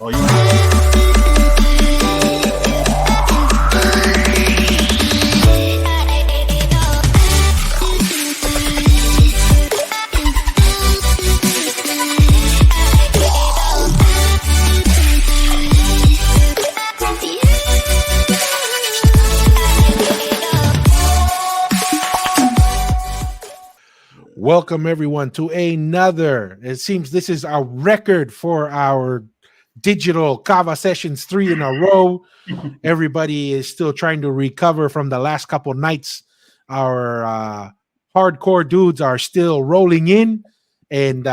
Oh, you. Welcome everyone to another. It seems this is a record for our digital Kava sessions, 3 in a row. Everybody is still trying to recover from the last couple nights. Our hardcore dudes are still rolling in, and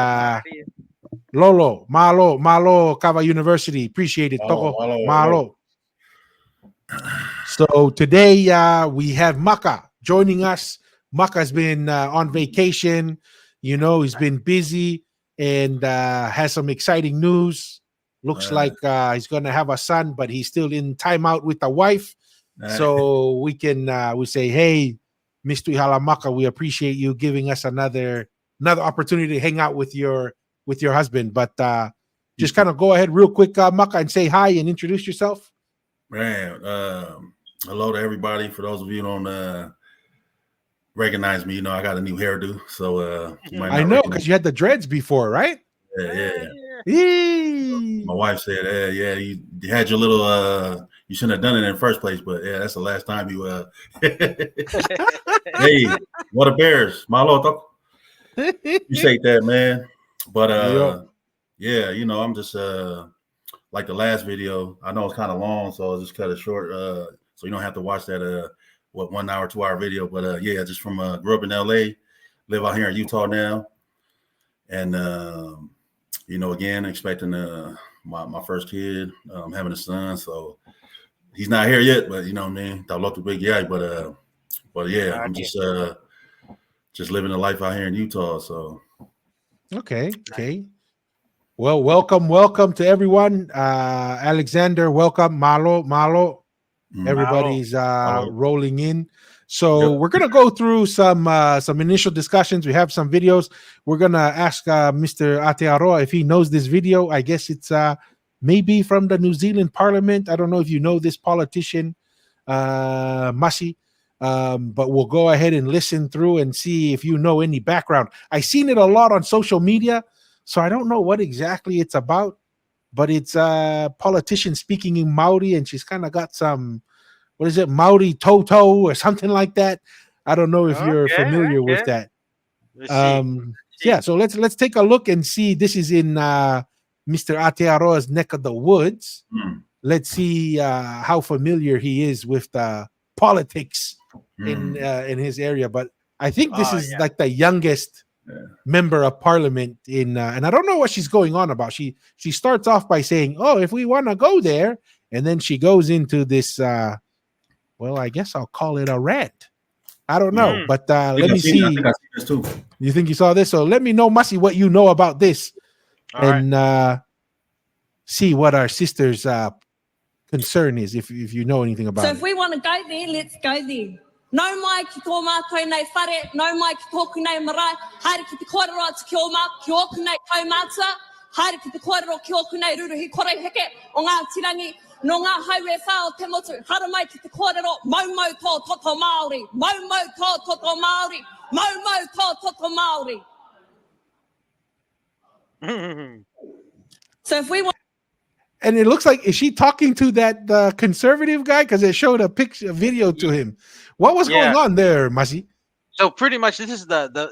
Lolo, Malo, Kava University, appreciate it. Malo, Toko, malo, Malo. So today we have Maka joining us. Maka's been on vacation. You know, he's been busy and has some exciting news. Looks like he's going to have a son, but he's still in timeout with the wife. So we can we say, hey, Mr. Ihala Maka, we appreciate you giving us another opportunity to hang out with your husband. But just kind of go ahead real quick, Maka, and say hi and introduce yourself. Man, hello to everybody. For those of you who don't recognize me, you know I got a new hairdo, so you might not I know because you had the dreads before, right? Yeah. Yee. My wife said, yeah, you had your little you shouldn't have done it in the first place, but yeah, that's the last time you Hey, what a Bears, Malo. Appreciate that, man. But yeah, you know, I'm just like the last video. I know it's kind of long, so I'll just cut it short, so you don't have to watch that 1 hour, 2 hour video. But yeah, just from grew up in LA, live out here in Utah now, and you know, again, expecting my first kid, having a son. So he's not here yet, but you know what I mean. I love the big guy, but yeah, I'm just living the life out here in Utah. So okay. Well, welcome to everyone. Alexander, welcome. Malo. Everybody's rolling in. So we're gonna go through some initial discussions. We have some videos. We're gonna ask Mr. Atearoa if he knows this video. I guess it's maybe from the New Zealand Parliament. I don't know if you know this politician, Masi. But we'll go ahead and listen through and see if you know any background. I've seen it a lot on social media, so I don't know what exactly it's about. But it's a politician speaking in Maori, and she's kind of got some, what is it, Maori Toto or something like that. I don't know if you're familiar with that. Yeah, so let's take a look and see. This is in Mr. Atearoa's neck of the woods. Let's see how familiar he is with the politics in his area. But I think this is like the youngest member of parliament in and I don't know what she's going on about. She starts off by saying, oh, if we want to go there, and then she goes into this well, I guess I'll call it a rant. I don't know, but let me see. I think I see this too. You think you saw this? So let me know, Masi, what you know about this. And see what our sister's concern is, if you know anything about it. So if we want to go there, let's go there. No mai ki tō mātou nei whare, no mai ki tōku nei marae, haere ki te kōrero atu ki o mā, ki oku nei kaumātua, haere ki te kōrero ki oku nei ruruhi korei heke o ngā tirangi, no ngā haue whao te motu, hara mai ki te kōrero, mau tō toto Māori, mau tō toto Māori, mau tō toto Māori. So if we want... And it looks like, is she talking to that conservative guy? Because it showed a video to him. What was going on there, Masi? So pretty much, this is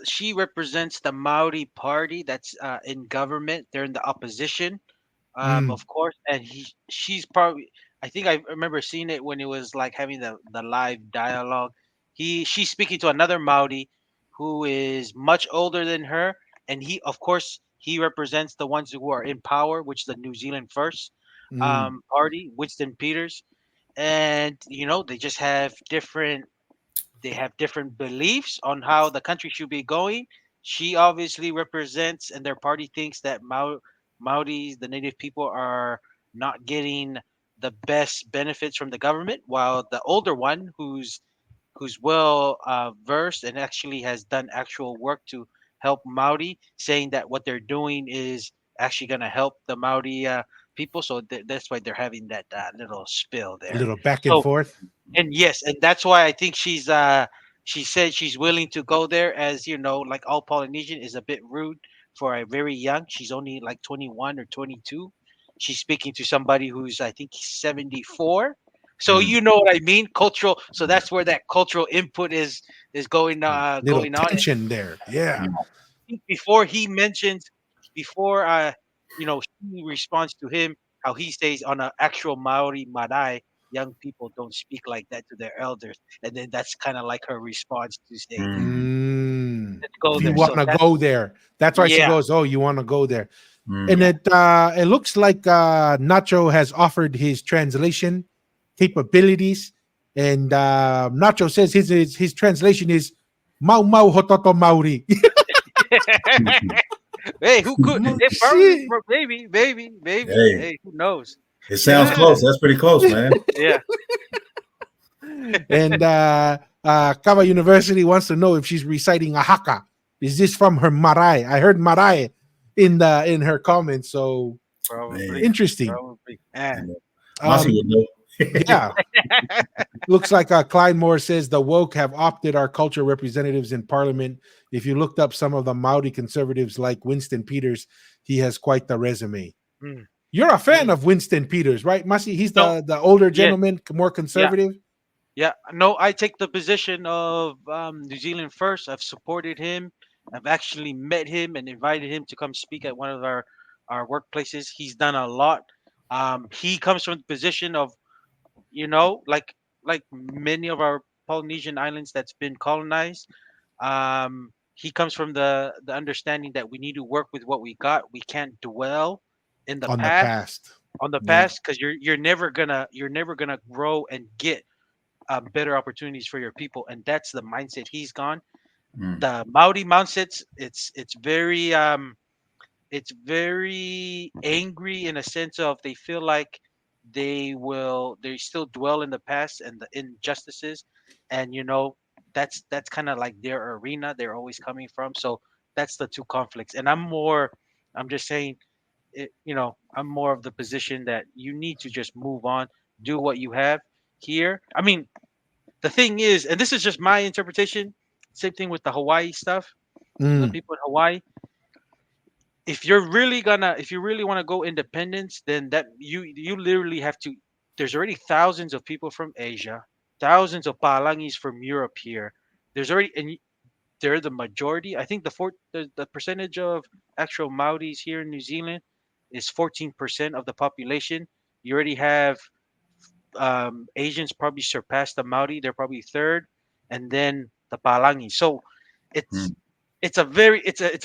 she represents the Maori party that's in government. They're in the opposition, of course, and she's probably. I think I remember seeing it when it was like having the live dialogue. She's speaking to another Maori who is much older than her, and he represents the ones who are in power, which is the New Zealand First party, Winston Peters, and you know they just have different beliefs on how the country should be going. She obviously represents, and their party thinks that Maoris, the native people, are not getting the best benefits from the government, while the older one, who's well versed and actually has done actual work to help Maori, saying that what they're doing is actually going to help the Maori people. So that's why they're having that little spill A there. little back and So forth. and yes, and that's why I think she said she's willing to go there, as you know, like all Polynesian is a bit rude for a very young. She's only like 21 or 22. She's speaking to somebody who's I think 74. So Mm. you know what I mean, cultural. So that's where that cultural input is Little going on. And tension there. Yeah. Mm. think before he mentions, before she responds to him, how he says on an actual Maori Marae, young people don't speak like that to their elders, and then that's kind of like her response to say, Mm. "Let's go Do you there." want So to that, go there? That's why she yeah, goes, "Oh, you want to go there?" And Mm. yeah, it looks like Nacho has offered his translation capabilities, and Nacho says his translation is "Mau mau hototo Maori." hey, who could? It probably, Shit. maybe. Hey, Hey, who knows? it sounds Yeah, Yeah. close. That's pretty close, man. yeah. And Kava University wants to know if she's reciting a haka. Is this from her marae? I heard marae in her comments. So Man, interesting. Probably. Yeah. you know, Masi Um, would know. yeah, looks like Clyde Moore says the woke have opted our culture representatives in parliament. If you looked up some of the Maori conservatives like Winston Peters, he has quite the resume. Mm, You're a fan mm. of Winston Peters, right, Masi? He's No, the older yes, gentleman, more yeah. conservative. Yeah, no, I take the position of New Zealand first. I've supported him. I've actually met him and invited him to come speak at one of our workplaces. He's done a lot. He comes from the position of, like many of our Polynesian islands that's been colonized. He comes from the understanding that we need to work with what we got. We can't dwell in the On the past, past. on the Yeah. past, because you're never gonna grow and get better opportunities for your people, and that's the mindset he's gone. Mm. The Maori mindsets, it's very angry in a sense of they feel like they still dwell in the past and the injustices, and that's kind of like their arena they're always coming from. So that's the two conflicts, and I'm just saying I'm more of the position that you need to just move on, do what you have here. I mean, the thing is, and this is just my interpretation, same thing with the Hawaii stuff, the Mm, people in Hawaii. If you really want to go independence, then that you literally have to. There's already thousands of people from Asia, thousands of Palangis from Europe here. There's already, they're the majority. I think the percentage of actual Maoris here in New Zealand is 14% of the population. You already have Asians probably surpass the Maori. They're probably third, and then the Palangi. So it's Mm. it's a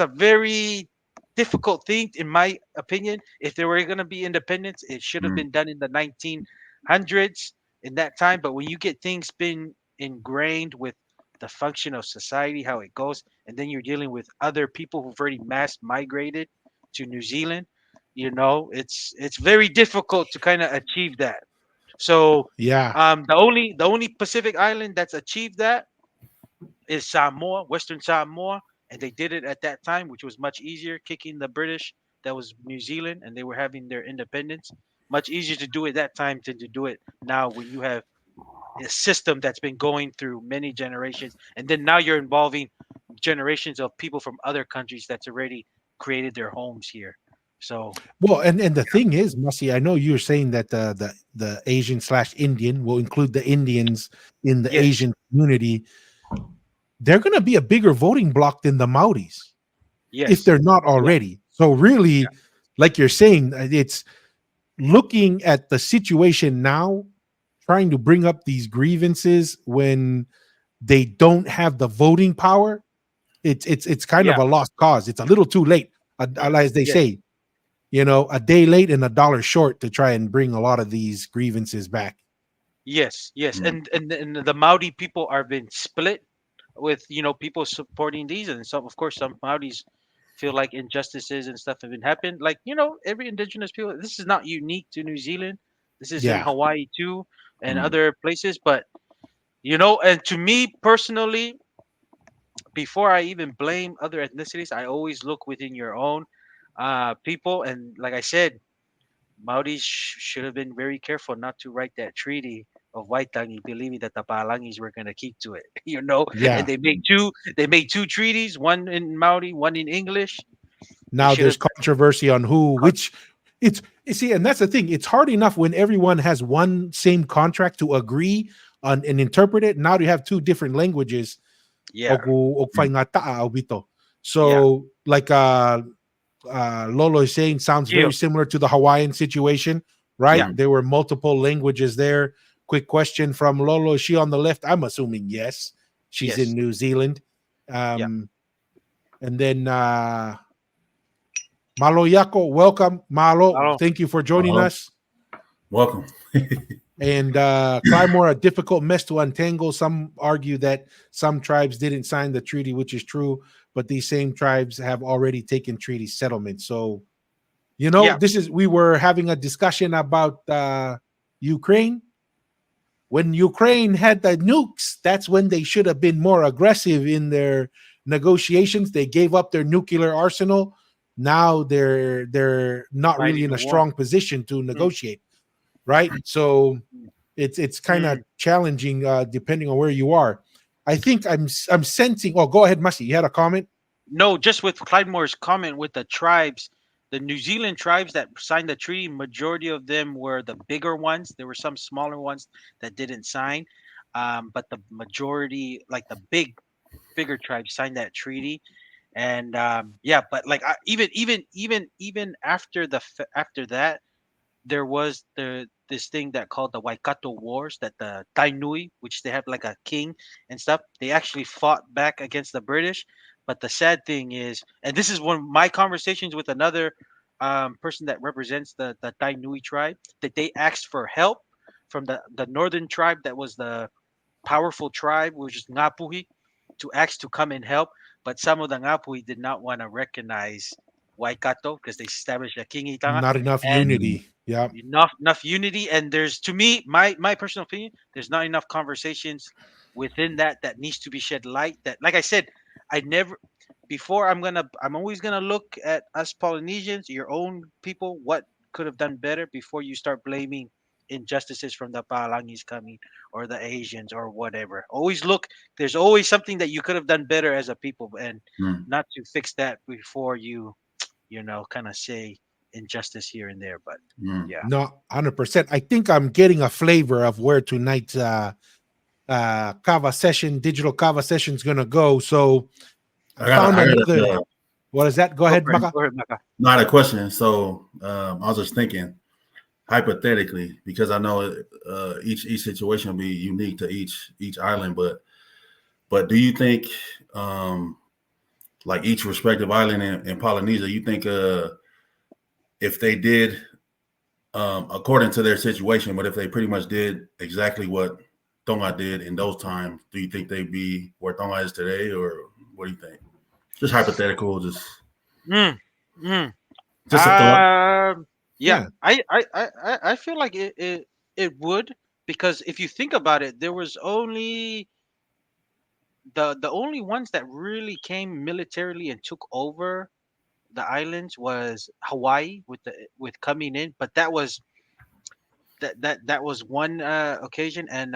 very difficult thing, in my opinion. If there were going to be independence, it should have Mm. been done in the 1900s in that time. But when you get things been ingrained with the function of society, how it goes, and then you're dealing with other people who've already mass migrated to New Zealand, it's very difficult to kind of achieve that. So yeah. the only Pacific island that's achieved that is Samoa, Western Samoa, and they did it at that time, which was much easier, kicking the British. That was New Zealand, and they were having their independence. Much easier to do it that time than to do it now when you have a system that's been going through many generations, and then now you're involving generations of people from other countries that's already created their homes here. So Well, and the thing is, Masi, I know you're saying that the Asian slash Indian will include the Indians in the yes, Asian community. They're going to be a bigger voting bloc than the Maoris if yes, they're not yeah, already. So really, like you're saying, it's looking at the situation now, trying to bring up these grievances when they don't have the voting power. It's kind of yeah, a lost cause. It's a little too late, as they yes. say. A day late and a dollar short to try and bring a lot of these grievances back. Yes, yes, Mm. and the Maori people are been split with people supporting these, and some, of course, some Maoris feel like injustices and stuff have been happened. Like every indigenous people, this is not unique to New Zealand. This is in Yeah. Hawaii too, and Mm. other places. But and to me personally, before I even blame other ethnicities, I always look within your own people. And like I said, Maoris should have been very careful not to write that treaty of Waitangi, believing that the Palangis were going to keep to it. And Yeah. they made two treaties, one in Maori, one in English. They Now should there's have. controversy on which it's you see, and that's the thing. It's hard enough when everyone has one same contract to agree on and interpret it. Now you have two different languages. Yeah, yeah, So like Lolo is saying, sounds yeah, very similar to the Hawaiian situation, right? yeah. There were multiple languages there. Quick question from Lolo: is she on the left? I'm assuming yes. She's Yes, in New Zealand. yeah. And then Malo Yako, welcome. Malo, Hello. thank you for joining Hello. us. Welcome. And Clymore, a difficult mess to untangle. Some argue that some tribes didn't sign the treaty, which is true, but these same tribes have already taken treaty settlement. So, Yeah, we were having a discussion about Ukraine. When Ukraine had the nukes, that's when they should have been more aggressive in their negotiations. They gave up their nuclear arsenal. Now they're not really fighting in the a war. strong position to negotiate, right? So it's kind of challenging depending on where you are. I think I'm sensing. Oh, go ahead, Masi. You had a comment? No, just with Clydemore's comment with the tribes, the New Zealand tribes that signed the treaty, majority of them were the bigger ones. There were some smaller ones that didn't sign, but the majority, like the bigger tribes, signed that treaty. And yeah, but like even after after that, there was this thing that called the Waikato Wars, that the Tainui, which they have like a king and stuff, they actually fought back against the British. But the sad thing is, and this is one of my conversations with another person that represents the Tainui tribe, that they asked for help from the northern tribe that was the powerful tribe, which is Ngapuhi, to ask to come and help. But some of the Ngapuhi did not want to recognize Waikato because they established a king itanga, Not enough and unity. Yeah. enough unity. And there's, to me, my personal opinion, there's not enough conversations within that needs to be shed light. That, like I said, I never before I'm always gonna look at us Polynesians, your own people, what could have done better before you start blaming injustices from the Palangis coming or the Asians or whatever. Always look, there's always something that you could have done better as a people, and Mm. not to fix that before you kind of say injustice here and there. But Mm. yeah. No, 100%. I think I'm getting a flavor of where tonight's Kava session, digital Kava session is going to go. So I found another. What is that? Go ahead, Maka. Go ahead, Maka. No, I had a question. So I was just thinking, hypothetically, because I know each situation will be unique to each island, but do you think like each respective island in Polynesia, you think if they did according to their situation, but if they pretty much did exactly what Tonga did in those times, do you think they'd be where Tonga is today, or what do you think? Just hypothetical, just a thought. Yeah. I feel like it would, because if you think about it, there was only the only ones that really came militarily and took over the islands was Hawaii with coming in, but that was that was one occasion, and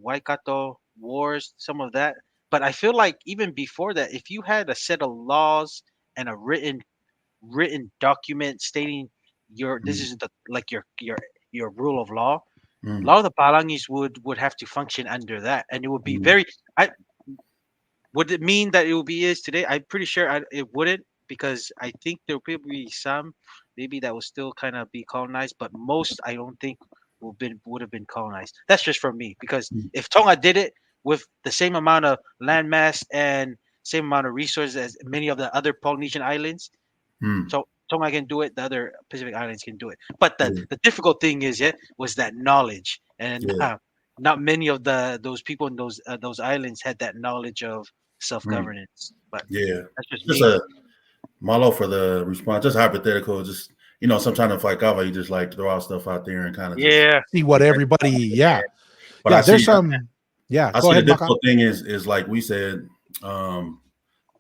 Waikato wars, some of that. But I feel like even before that, if you had a set of laws and a written document stating this is the like your rule of law, a lot of the Palangis would have to function under that, and it would be very. I Would it mean that it will be is today? I'm pretty sure it wouldn't, because I think there will probably be some maybe that will still kind of be colonized, but most I don't think would have been colonized. That's just from me, because if Tonga did it with the same amount of landmass and same amount of resources as many of the other Polynesian islands, so Tonga can do it, the other Pacific islands can do it. But the difficult thing is, was that knowledge, and not many of those people in those islands had that knowledge of self-governance. But that's just Just me. Malo for the response. Just hypothetical. Just sometimes in fight Kava, you just like throw out stuff out there and kind of just see what everybody. Yeah, But yeah. I There's see, some. Yeah, I go see ahead, the Maka. difficult thing is like we said,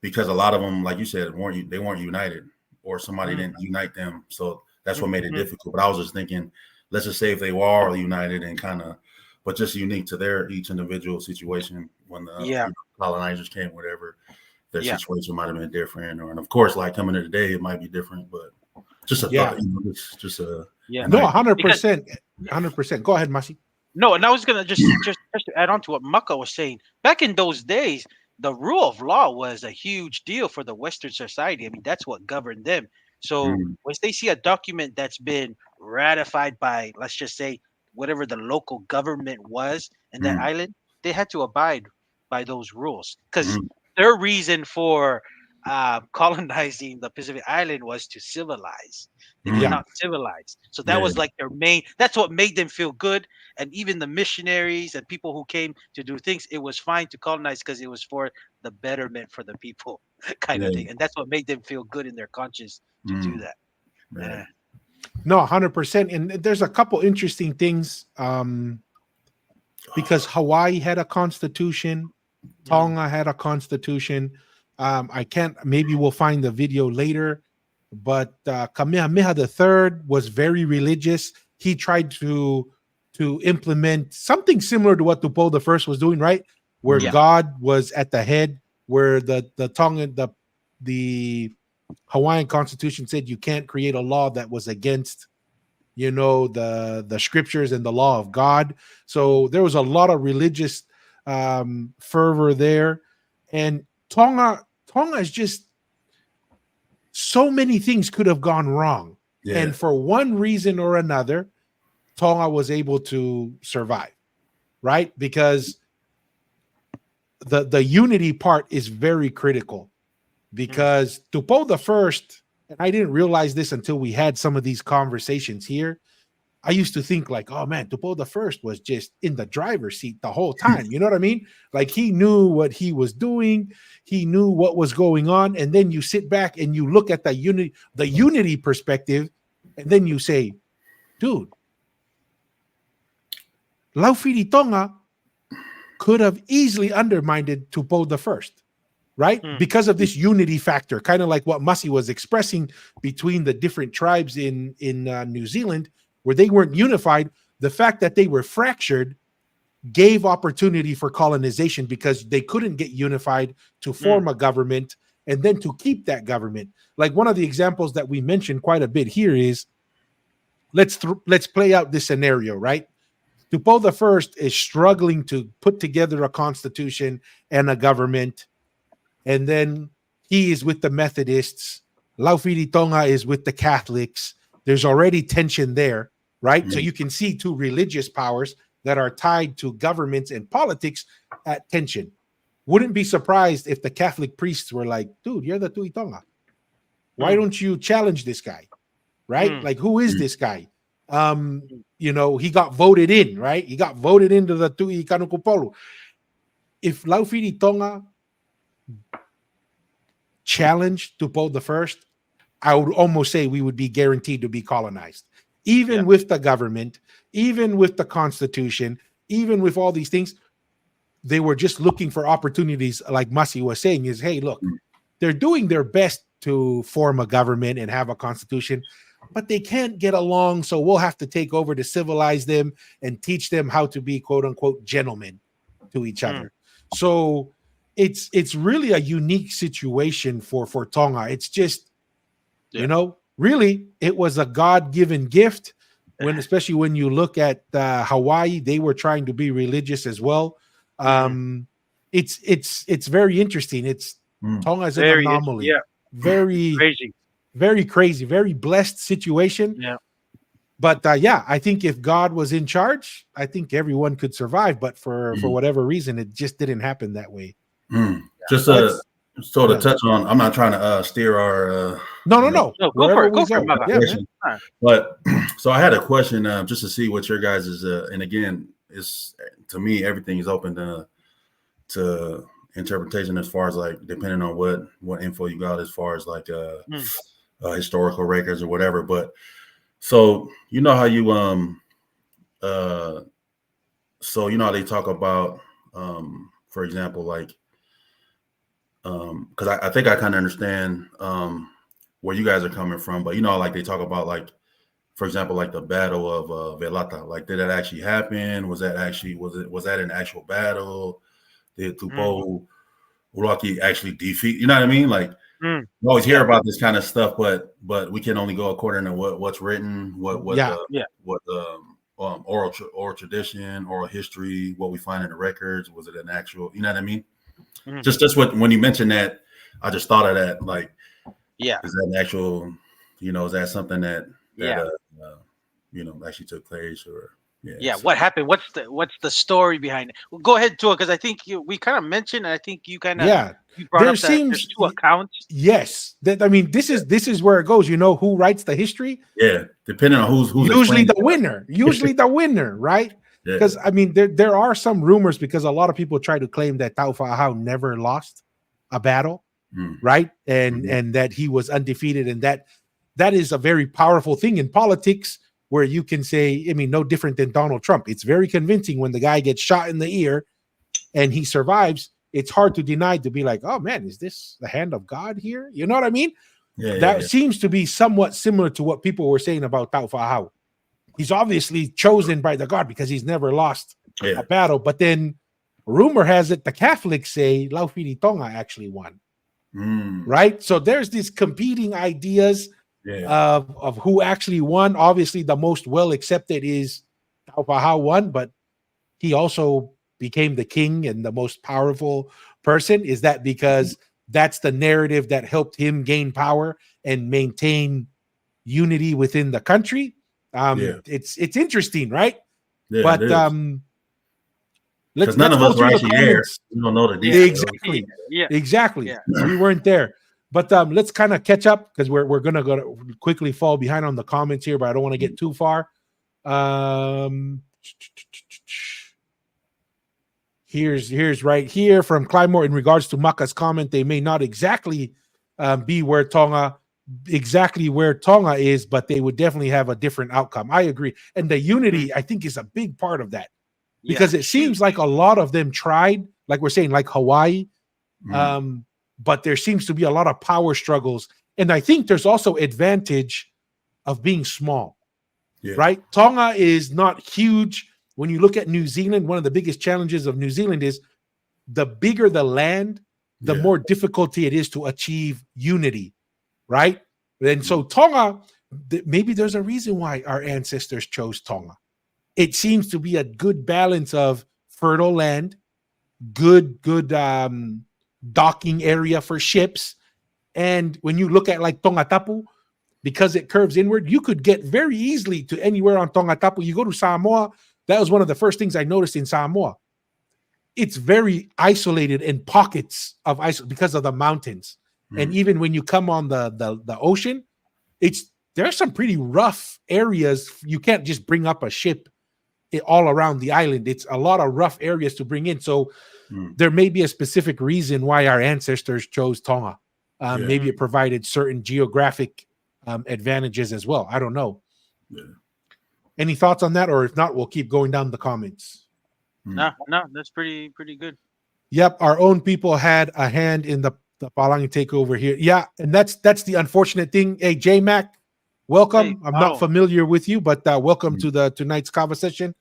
because a lot of them, like you said, they weren't united, or somebody didn't unite them. So that's what made it difficult. But I was just thinking, let's just say if they were all united and but just unique to their each individual situation when the colonizers came, whatever, their situation might have been different. And of course, like coming to today, it might be different, but just a thought, just a no, 100%, 100%. Go ahead, Masi. No, and I was gonna just to add on to what Maka was saying. Back in those days, the rule of law was a huge deal for the Western society. I mean, that's what governed them. So once they see a document that's been ratified by, let's just say, whatever the local government was in that island, they had to abide by those rules because their reason for colonizing the Pacific Island was to civilize. They were not civilized, so that was like their main. That's what made them feel good. And even the missionaries and people who came to do things, it was fine to colonize because it was for the betterment for the people, kind of thing. And that's what made them feel good in their conscience to do that. Yeah. No, 100%. And there's a couple interesting things because Hawaii had a constitution, Tonga had a constitution. Maybe we'll find the video later, but Kamehameha III was very religious. He tried to implement something similar to what Tupou I was doing, right? Where God was at the head, where the Tongan, the Hawaiian constitution said you can't create a law that was against, the scriptures and the law of God. So there was a lot of religious fervor there. And Tonga is just, so many things could have gone wrong. Yeah. And for one reason or another, Tonga was able to survive, right? Because the unity part is very critical. Because Tupou I, and I didn't realize this until we had some of these conversations here, I used to think like, oh man, Tupou I was just in the driver's seat the whole time. You know what I mean? Like he knew what he was doing. He knew what was going on. And then you sit back and you look at the unity perspective, and then you say, dude, Laufiri Tonga could have easily undermined Tupou I, right? Because of this unity factor, kind of like what Masi was expressing between the different tribes in New Zealand, where they weren't unified. The fact that they were fractured gave opportunity for colonization because they couldn't get unified to form a government and then to keep that government. Like one of the examples that we mentioned quite a bit here is, let's play out this scenario, right? Tupou I is struggling to put together a constitution and a government, and then he is with the Methodists. Laufiri Tonga is with the Catholics. There's already tension there, right? So you can see two religious powers that are tied to governments and politics at tension. Wouldn't be surprised if the Catholic priests were like, dude, you're the Tui Tonga. Why don't you challenge this guy, right? Like, who is this guy? He got voted in, right? He got voted into the Tui Kanukupolu. If Laufiri Tonga challenged Tupou I, I would almost say we would be guaranteed to be colonized. Even with the government, even with the constitution, even with all these things, they were just looking for opportunities, like Masi was saying, is, hey, look, they're doing their best to form a government and have a constitution, but they can't get along, so we'll have to take over to civilize them and teach them how to be, quote unquote, gentlemen to each other. So it's really a unique situation for Tonga. It's just, really, it was a God-given gift. Especially when you look at Hawaii, they were trying to be religious as well. It's very interesting. Tonga is an anomaly. Very crazy. Very crazy, very blessed situation. Yeah. But I think if God was in charge, I think everyone could survive. But for whatever reason, it just didn't happen that way. Just sort of touch on. I'm not trying to steer our. No. Go for it. But so I had a question just to see what your guys is. And again, it's, to me, everything is open to interpretation as far as like depending on what info you got as far as like historical records or whatever. But so you know how you so you know how they talk about for example, like because I think I kind of understand where you guys are coming from, but like they talk about like for example, like the Battle of Velata. Like, did that actually happen? Was that an actual battle? Did Tupo Uraki actually defeat? You know what I mean? Like, you always hear about this kind of stuff, but we can only go according to what's written, what oral tradition, oral history, what we find in the records. Was it an actual? You know what I mean? Just what when you mentioned that, I just thought of that. Like, is that an actual? Is that something that actually took place, or what happened? What's the story behind it? Well, go ahead, Tua, because I think we kind of mentioned. I think you kind of you brought up that there's two accounts. Yes, this is where it goes. You know who writes the history? Yeah, depending on who's usually the winner. Usually the winner, right? Because I mean, there are some rumors because a lot of people try to claim that Taufa'ahau never lost a battle, right? And that he was undefeated, and that is a very powerful thing in politics. Where you can say, I mean, no different than Donald Trump. It's very convincing when the guy gets shot in the ear and he survives. It's hard to deny, to be like, oh man, is this the hand of God here? You know what I mean? That seems to be somewhat similar to what people were saying about Taufa'ahau. He's obviously chosen by the God because he's never lost a battle. But then rumor has it the Catholics say Laufiri Tonga actually won. Right? So there's these competing ideas of who actually won. Obviously, the most well accepted is Taufa'ahau won, but he also became the king and the most powerful person. Is that because that's the narrative that helped him gain power and maintain unity within the country? It's interesting, right? But because none of us were actually there. We don't know the details. Exactly. We weren't there. But let's kind of catch up because we're gonna go quickly fall behind on the comments here, but I don't want to get too far. Here's right here from Clymore in regards to Maka's comment. They may not exactly be where Tonga is, but they would definitely have a different outcome. I agree, and the unity I think is a big part of that because it seems like a lot of them tried, like we're saying, like Hawaii. But there seems to be a lot of power struggles. And I think there's also advantage of being small, right? Tonga is not huge. When you look at New Zealand, one of the biggest challenges of New Zealand is the bigger the land, the more difficulty it is to achieve unity, right? And so Tonga, maybe there's a reason why our ancestors chose Tonga. It seems to be a good balance of fertile land, good docking area for ships. And when you look at like Tongatapu, because it curves inward, you could get very easily to anywhere on Tongatapu. You go to Samoa, that was one of the first things I noticed in Samoa. It's very isolated in pockets of because of the mountains. And even when you come on the ocean, there's some pretty rough areas. You can't just bring up a ship all around the island. It's a lot of rough areas to bring in. So there may be a specific reason why our ancestors chose Tonga. Maybe it provided certain geographic advantages as well. I don't know. Any thoughts on that? Or if not, we'll keep going down the comments. No, that's pretty good. Yep, our own people had a hand in the Palangi takeover here. Yeah, and that's the unfortunate thing. Hey, J-Mac, welcome. Hey, I'm not familiar with you, but welcome to tonight's Kava session.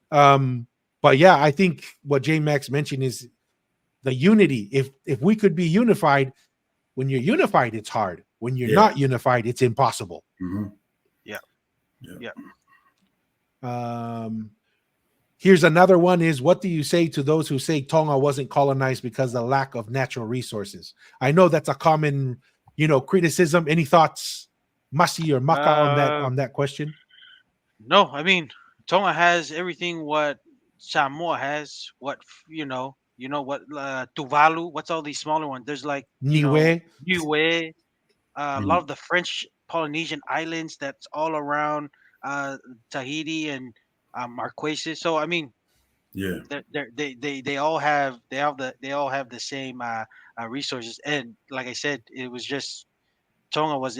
But yeah, I think what J-Max mentioned is the unity. If we could be unified, when you're unified, it's hard. When you're not unified, it's impossible. Here's another one is, what do you say to those who say Tonga wasn't colonized because of the lack of natural resources? I know that's a common, criticism. Any thoughts, Masi or Maka, on that question? No, I mean, Tonga has everything what Samoa has, what what Tuvalu, what's all these smaller ones? There's like Niue, a lot of the French Polynesian islands that's all around Tahiti and Marquesas. So I mean, they all have the same resources. And like I said, it was just Tonga was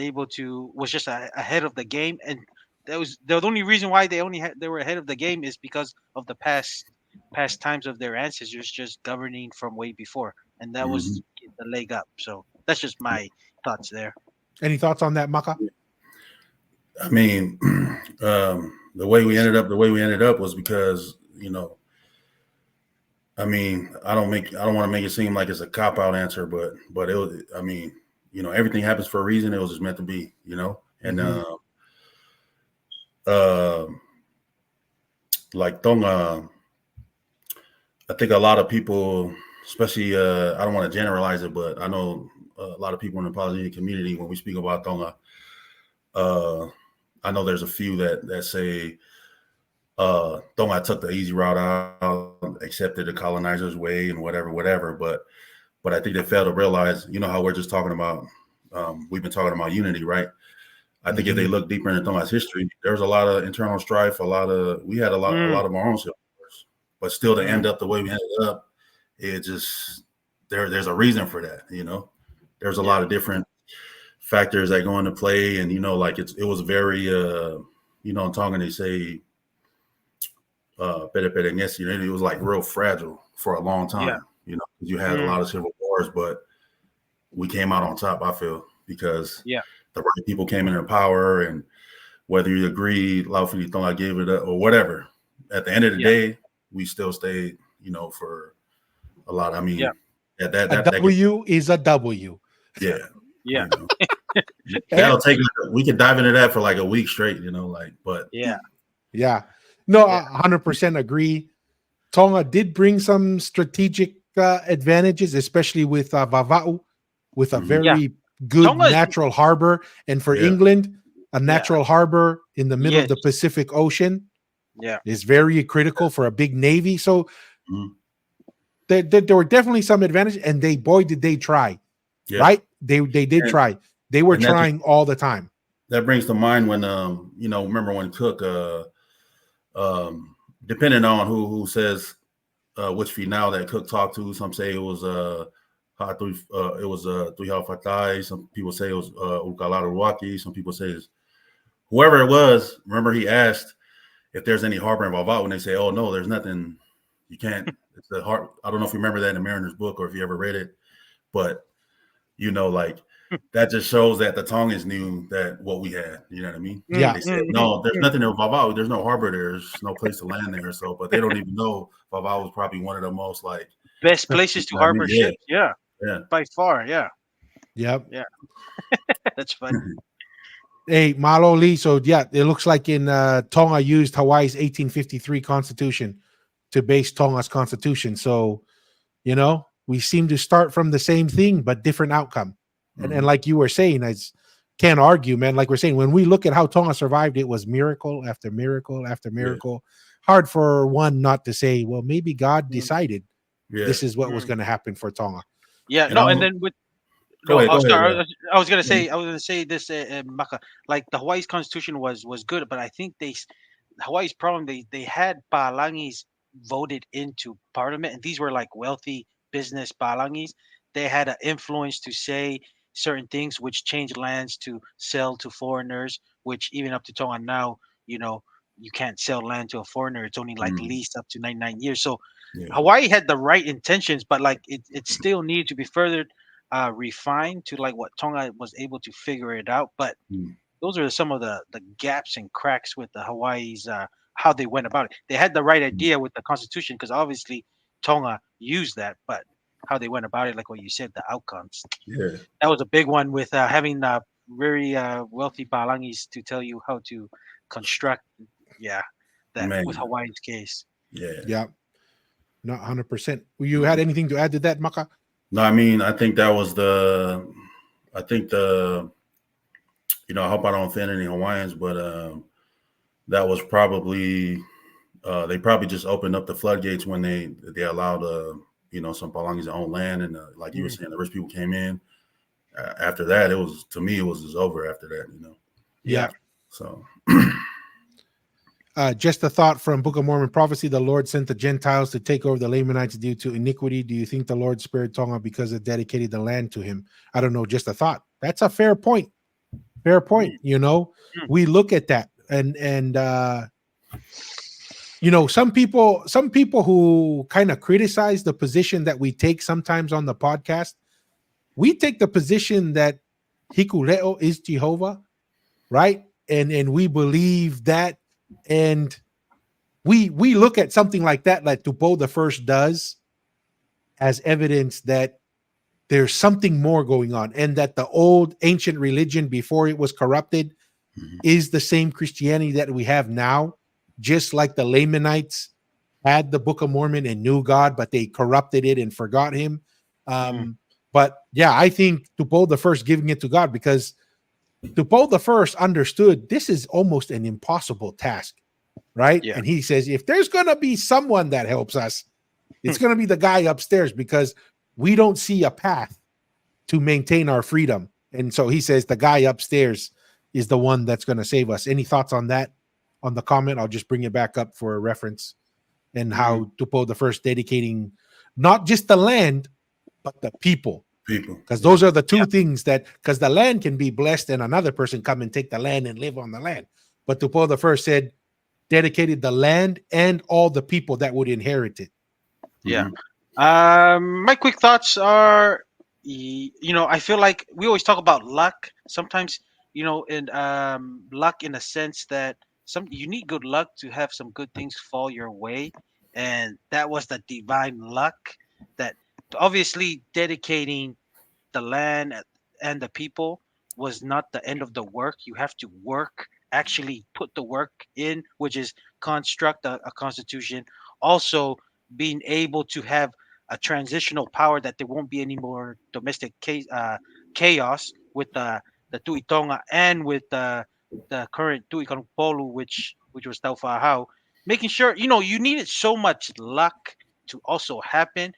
just ahead of the game, and that was the only reason why they were ahead of the game is because of the past times of their ancestors just governing from way before, and that was the leg up. So that's just my thoughts there. Any thoughts on that, Maka? I mean, the way we ended up was because, I mean, I don't want to make it seem like it's a cop out answer, but it was, I mean, everything happens for a reason. It was just meant to be, and like Tonga, I think a lot of people, especially I don't want to generalize it, but I know a lot of people in the Polynesian community, when we speak about Tonga, I know there's a few that say Tonga took the easy route out, accepted the colonizer's way and whatever. But I think they fail to realize, how we're just talking about, we've been talking about unity, right? I think if they look deeper into Tonga's history, there was a lot of internal strife, we had a lot of our own civil wars, but still to end up the way we ended up, it just, there's a reason for that, there's a lot of different factors that go into play. And, like it was very, in Tonga, they say, it was like real fragile for a long time, because you had a lot of civil wars, but we came out on top, I feel, because the right people came into power, and whether you agree, Laufey Tonga gave it up or whatever, at the end of the day, we still stayed, for a lot. I mean, a W is a W. Yeah. Yeah. That'll take, we could dive into that for like a week straight, but yeah. No, 100% agree. Tonga did bring some strategic advantages, especially with Vava'u, with a very good natural harbor. And for England, a natural harbor in the middle of the Pacific Ocean is very critical for a big navy. So there were definitely some advantages, and did they try, right? They did try. They were trying all the time. That brings to mind when, remember when Cook, depending on who says which final that Cook talked to, some say it was Tuiha Fatai, some people say it was Ukalata Waki, some people say it's whoever it was. Remember, he asked if there's any harbor in Vava'u, and they say, oh no, there's nothing, you can't, it's the harbor. I don't know if you remember that in the Mariner's book or if you ever read it, but like that just shows that the Tongans knew that what we had, you know what I mean? Yeah. They said, no, there's nothing in Vava'u. There's no harbor there. There's no place to land there. So, but they don't even know Vava'u was probably one of the most best places to harbor ships. Yeah. By far. Yeah. Yep. Yeah. That's funny. Hey, Malo Lee. So it looks like in Tonga used Hawaii's 1853 Constitution to base Tonga's Constitution. So, we seem to start from the same thing, but different outcome. And like you were saying, I can't argue, man. Like we're saying, when we look at how Tonga survived, it was miracle after miracle after miracle. Hard for one not to say, well, maybe God decided this is what was going to happen for Tonga. Yeah, and then with I was gonna say this, Maka. Like the Hawaii's constitution was good, but I think Hawaii's problem, they had Palangis voted into parliament, and these were like wealthy business Palangis. They had an influence to say certain things, which changed lands to sell to foreigners. Which even up to Tonga now, you can't sell land to a foreigner. It's only like leased up to 99 years. So Hawaii had the right intentions, but like it still needed to be further refined to like what Tonga was able to figure it out. But those are some of the gaps and cracks with the Hawaii's how they went about it. They had the right idea with the constitution, because obviously Tonga used that, but how they went about it, like what you said, the outcomes. Yeah, that was a big one with having very wealthy Palangis to tell you how to construct. With Hawaii's case. Yeah. Not 100%. You had anything to add to that, Maka? No, I mean, I think that was I hope I don't offend any Hawaiians, but that was probably, they probably just opened up the floodgates when they allowed, some Palangis to own land. And like you were saying, the rich people came in. After that, it was just over after that, Yeah. So. Just a thought from Book of Mormon prophecy: the Lord sent the Gentiles to take over the Lamanites due to iniquity. Do you think the Lord spared Tonga because it dedicated the land to him? I don't know. Just a thought. That's a fair point. Fair point. We look at that, and some people who kind of criticize the position that we take sometimes on the podcast. We take the position that Hikuleo is Jehovah, right? and we believe that, and we look at something like that, like Tupo the First does, as evidence that there's something more going on, and that the old ancient religion before it was corrupted is the same Christianity that we have now, just like the Lamanites had the Book of Mormon and knew God, but they corrupted it and forgot him. But yeah, I think Tupo the First giving it to God, because Tupo the First understood this is almost an impossible task, right? Yeah. And he says, if there's going to be someone that helps us, it's going to be the guy upstairs, because we don't see a path to maintain our freedom. And so he says the guy upstairs is the one that's going to save us. Any thoughts on that? On the comment, I'll just bring it back up for a reference, and how Tupo the First dedicating not just the land, but the people. Because those are the two things that, because the land can be blessed and another person come and take the land and live on the land. But Tupo the First said, dedicated the land and all the people that would inherit it. Yeah. My quick thoughts are, I feel like we always talk about luck. Sometimes, and luck in a sense that you need good luck to have some good things fall your way, and that was the divine luck that obviously dedicating the land and the people was not the end of the work. You have to work, actually put the work in, which is construct a constitution. Also, being able to have a transitional power, that there won't be any more domestic chaos with the Tuitonga and with the current Tuikon Polu, which was Taufahau. Making sure, you needed so much luck to also happen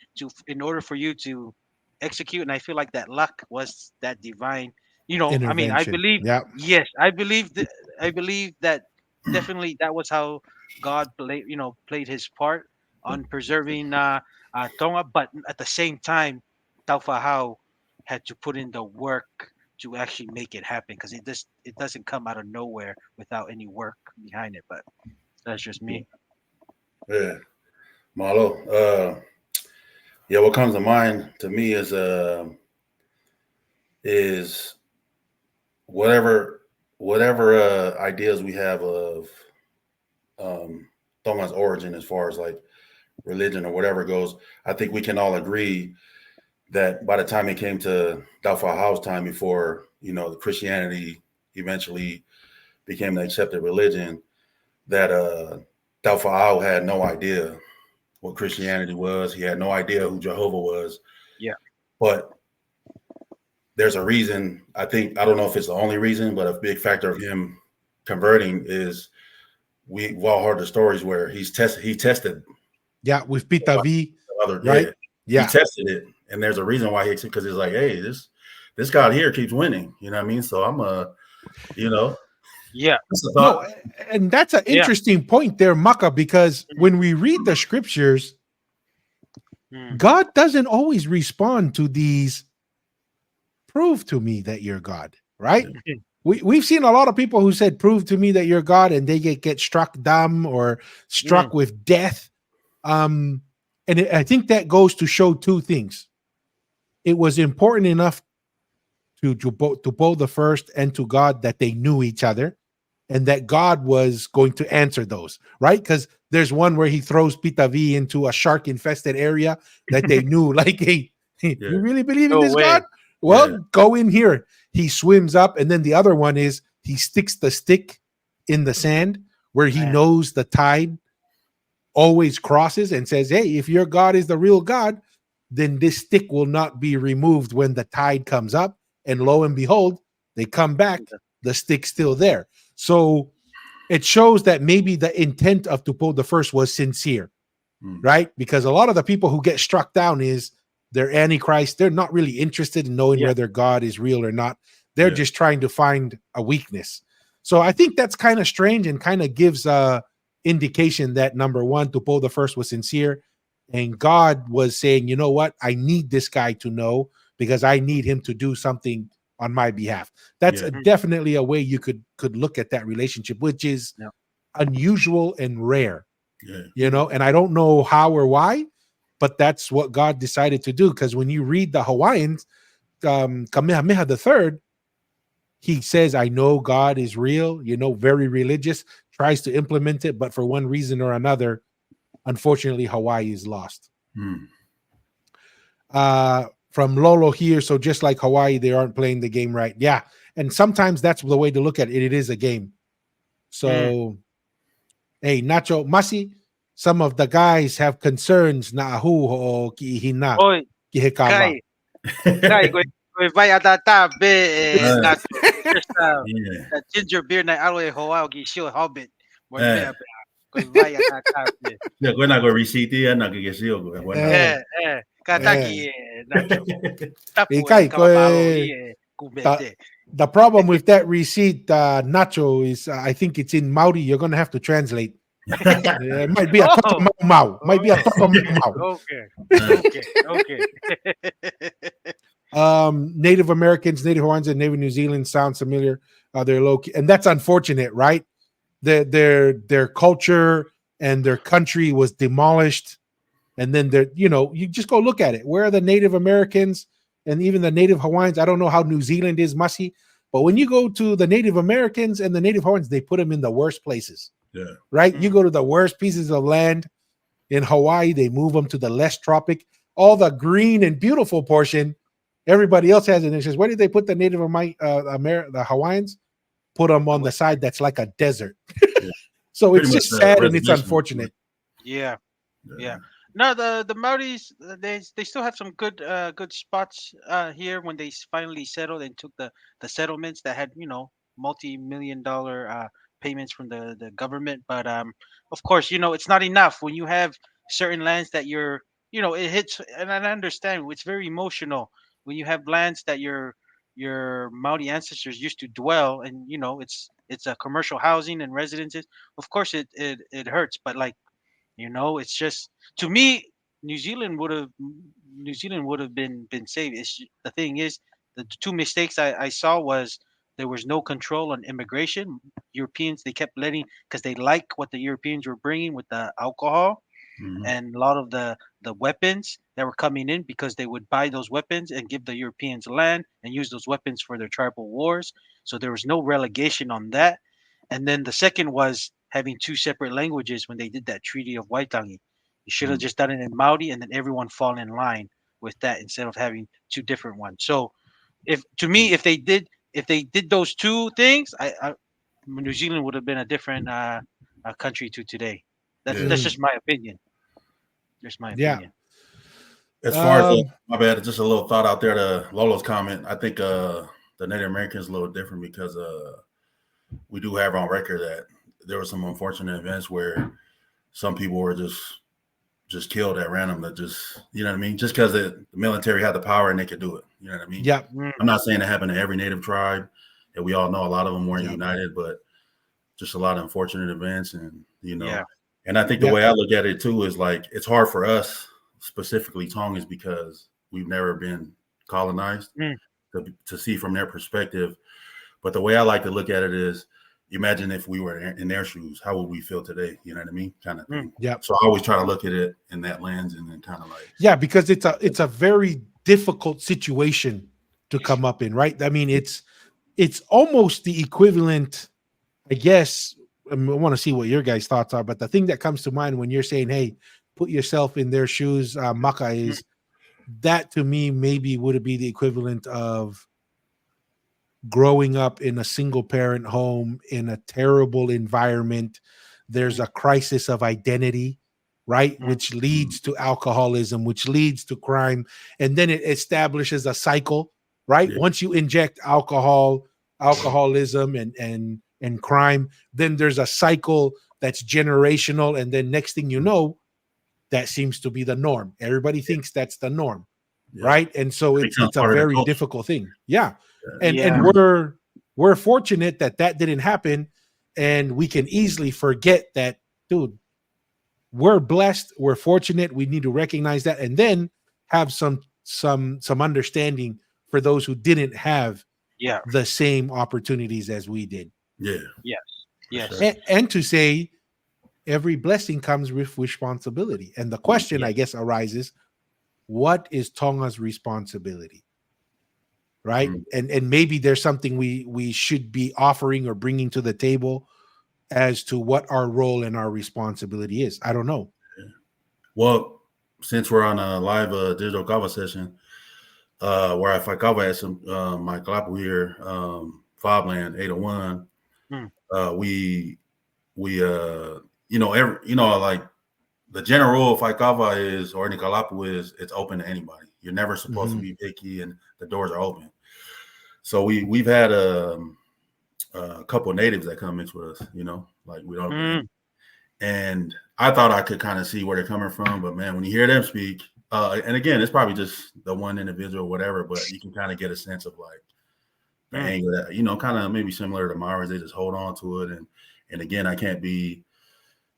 in order for you to execute. And I feel like that luck was that divine, I mean, I believe, yes, I believe that definitely that was how God played his part on preserving Tonga. But at the same time, Taufahau had to put in the work to actually make it happen, because it doesn't come out of nowhere without any work behind it. But that's just me. Yeah, Marlo. What comes to mind to me is whatever ideas we have of Tonga's origin, as far as like religion or whatever goes. I think we can all agree that by the time it came to Taufahau's time, before Christianity eventually became the accepted religion, that Taufahau had no idea what Christianity was. He had no idea who Jehovah was. Yeah. But there's a reason. I don't know if it's the only reason, but a big factor of him converting is we've all heard the stories where he tested. Yeah, with Pita V. Right? Yeah. He tested it. And there's a reason why because he's like, hey, this God here keeps winning. You know what I mean? So I'm Yeah. No, and that's an interesting point there, Maka, because when we read the scriptures, God doesn't always respond to these, prove to me that you're God, right? We've seen a lot of people who said, prove to me that you're God, and they get struck dumb or struck with death. And I think that goes to show two things. It was important enough to both the first and to God that they knew each other, and that God was going to answer those, right? Because there's one where he throws Pita V into a shark-infested area that they knew, like, hey, you really believe in this God? Well, go in here. He swims up, and then the other one is he sticks the stick in the sand where he knows the tide always crosses, and says, hey, if your God is the real God, then this stick will not be removed when the tide comes up. And lo and behold, they come back, the stick's still there. So it shows that maybe the intent of Tupo the First was sincere, right? Because a lot of the people who get struck down is they're antichrist. They're not really interested in knowing whether God is real or not. They're just trying to find a weakness. So I think that's kind of strange, and kind of gives a indication that, number one, Tupo the First was sincere, and God was saying, you know what, I need this guy to know, because I need him to do something on my behalf. That's definitely a way you could look at that relationship, which is unusual and rare. And I don't know how or why, but that's what God decided to do. Because when you read the Hawaiians, Kamehameha III, he says, I know God is real, very religious, tries to implement it, but for one reason or another, unfortunately, Hawaii is lost. From Lolo here, so just like Hawaii, they aren't playing the game right. Yeah, and sometimes that's the way to look at it. It is a game. So, hey, Nacho Masi, some of the guys have concerns na ahu o kiihina Oi, kihikawa. Kai, koi vai atata be na just Yeah. that ginger beer na aloe hoa gi show hobbit. Mo be koi vai atata be. Yeah, we're not going to receipt it. Not going to get sealed. Kataki nacho. Tapu Kai, kalapalo kumete. The problem with that receipt, Nacho, is I think it's in Maori. You're going to have to translate. It might be a mau. Might be a mau. Okay. Native Americans, Native Hawaiians, and Native New Zealand sounds familiar. They're low key, and that's unfortunate, right? Their culture and their country was demolished, and then you just go look at it. Where are the Native Americans and even the Native Hawaiians? I don't know how New Zealand is, Masi, but when you go to the Native Americans and the Native Hawaiians, they put them in the worst places. Yeah. Right? You go to the worst pieces of land in Hawaii, they move them to the less tropic. All the green and beautiful portion, everybody else has it. It says, where did they put the Native the Hawaiians? Put them on the side that's like a desert. Yeah. So Pretty it's just much, sad and it's unfortunate. Yeah. No, the Maoris they still have some good spots here when they finally settled and took the settlements that had multi-million-dollar payments from the government. But of course it's not enough when you have certain lands that it hits, and I understand it's very emotional when you have lands that your Maori ancestors used to dwell, and it's a commercial housing and residences. Of course it hurts, but it's just, to me, New Zealand would have been saved. The thing is, the two mistakes I saw was there was no control on immigration. Europeans, they kept letting, because they like what the Europeans were bringing with the alcohol and a lot of the weapons that were coming in, because they would buy those weapons and give the Europeans land and use those weapons for their tribal wars. So there was no relegation on that. And then the second was having two separate languages when they did that Treaty of Waitangi. You should have just done it in Maori, and then everyone fall in line with that instead of having two different ones. So if they did those two things, New Zealand would have been a different country to today. That's just my opinion. Just my opinion. As far as my bad, just a little thought out there to Lolo's comment. I think the Native Americans a little different because we do have on record that there were some unfortunate events where some people were just killed at random. That just, you know what I mean? Just because the military had the power and they could do it. You know what I mean? Yeah. I'm not saying it happened to every Native tribe, and we all know a lot of them weren't united, but just a lot of unfortunate events, and and I think the way I look at it too is like it's hard for us, specifically Tongans, because we've never been colonized to see from their perspective. But the way I like to look at it is, imagine if we were in their shoes, how would we feel today? You know what I mean? Kind of thing. Yeah. So I always try to look at it in that lens, and then kind of like because it's a very difficult situation to come up in, right? I mean, it's almost the equivalent, I guess. I want to see what your guys' thoughts are, but the thing that comes to mind when you're saying, "Hey, put yourself in their shoes," Maka, is that to me maybe would it be the equivalent of growing up in a single parent home in a terrible environment. There's a crisis of identity, right? Which leads to alcoholism, which leads to crime. And then it establishes a cycle, right? Yeah. Once you inject alcoholism and crime, then there's a cycle that's generational. And then next thing you know, that seems to be the norm. Everybody thinks that's the norm, right? And so it's a very difficult thing. Yeah. And we're fortunate that didn't happen, and we can easily forget that, dude. We're blessed, we're fortunate. We need to recognize that, and then have some understanding for those who didn't have the same opportunities as we did. Yes. And to say every blessing comes with responsibility. And the question, I guess, arises: what is Tonga's responsibility? right? And maybe there's something we should be offering or bringing to the table as to what our role and our responsibility is. I don't know. Well, since we're on a live digital Kava session, where I fight Kava at some my Kalapu here, Fobland 801, we like the general rule of fight Kava is, or in Kalapu is, it's open to anybody. You're never supposed to be picky, and the doors are open. So we've had a couple of natives that come mix with us, like we don't. And I thought I could kind of see where they're coming from, but man, when you hear them speak, and again, it's probably just the one individual, or whatever, but you can kind of get a sense of like the anger that, kind of maybe similar to Maoris. They just hold on to it. And again, I can't be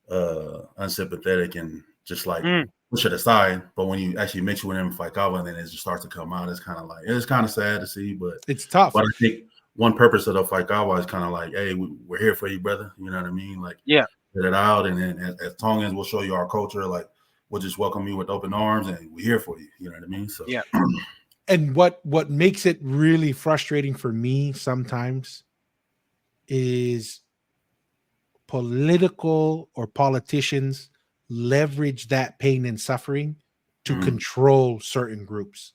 unsympathetic and just like push it aside. But when you actually mix with them and fight Kava, and then it just starts to come out, it's kind of sad to see, but it's tough. But I think one purpose of the fight Kava is kind of like, hey, we're here for you, brother. You know what I mean? Like, get it out, and then as Tongans, we'll show you our culture. Like, we'll just welcome you with open arms, and we're here for you. You know what I mean? So yeah. And what makes it really frustrating for me sometimes is political or politicians leverage that pain and suffering to control certain groups,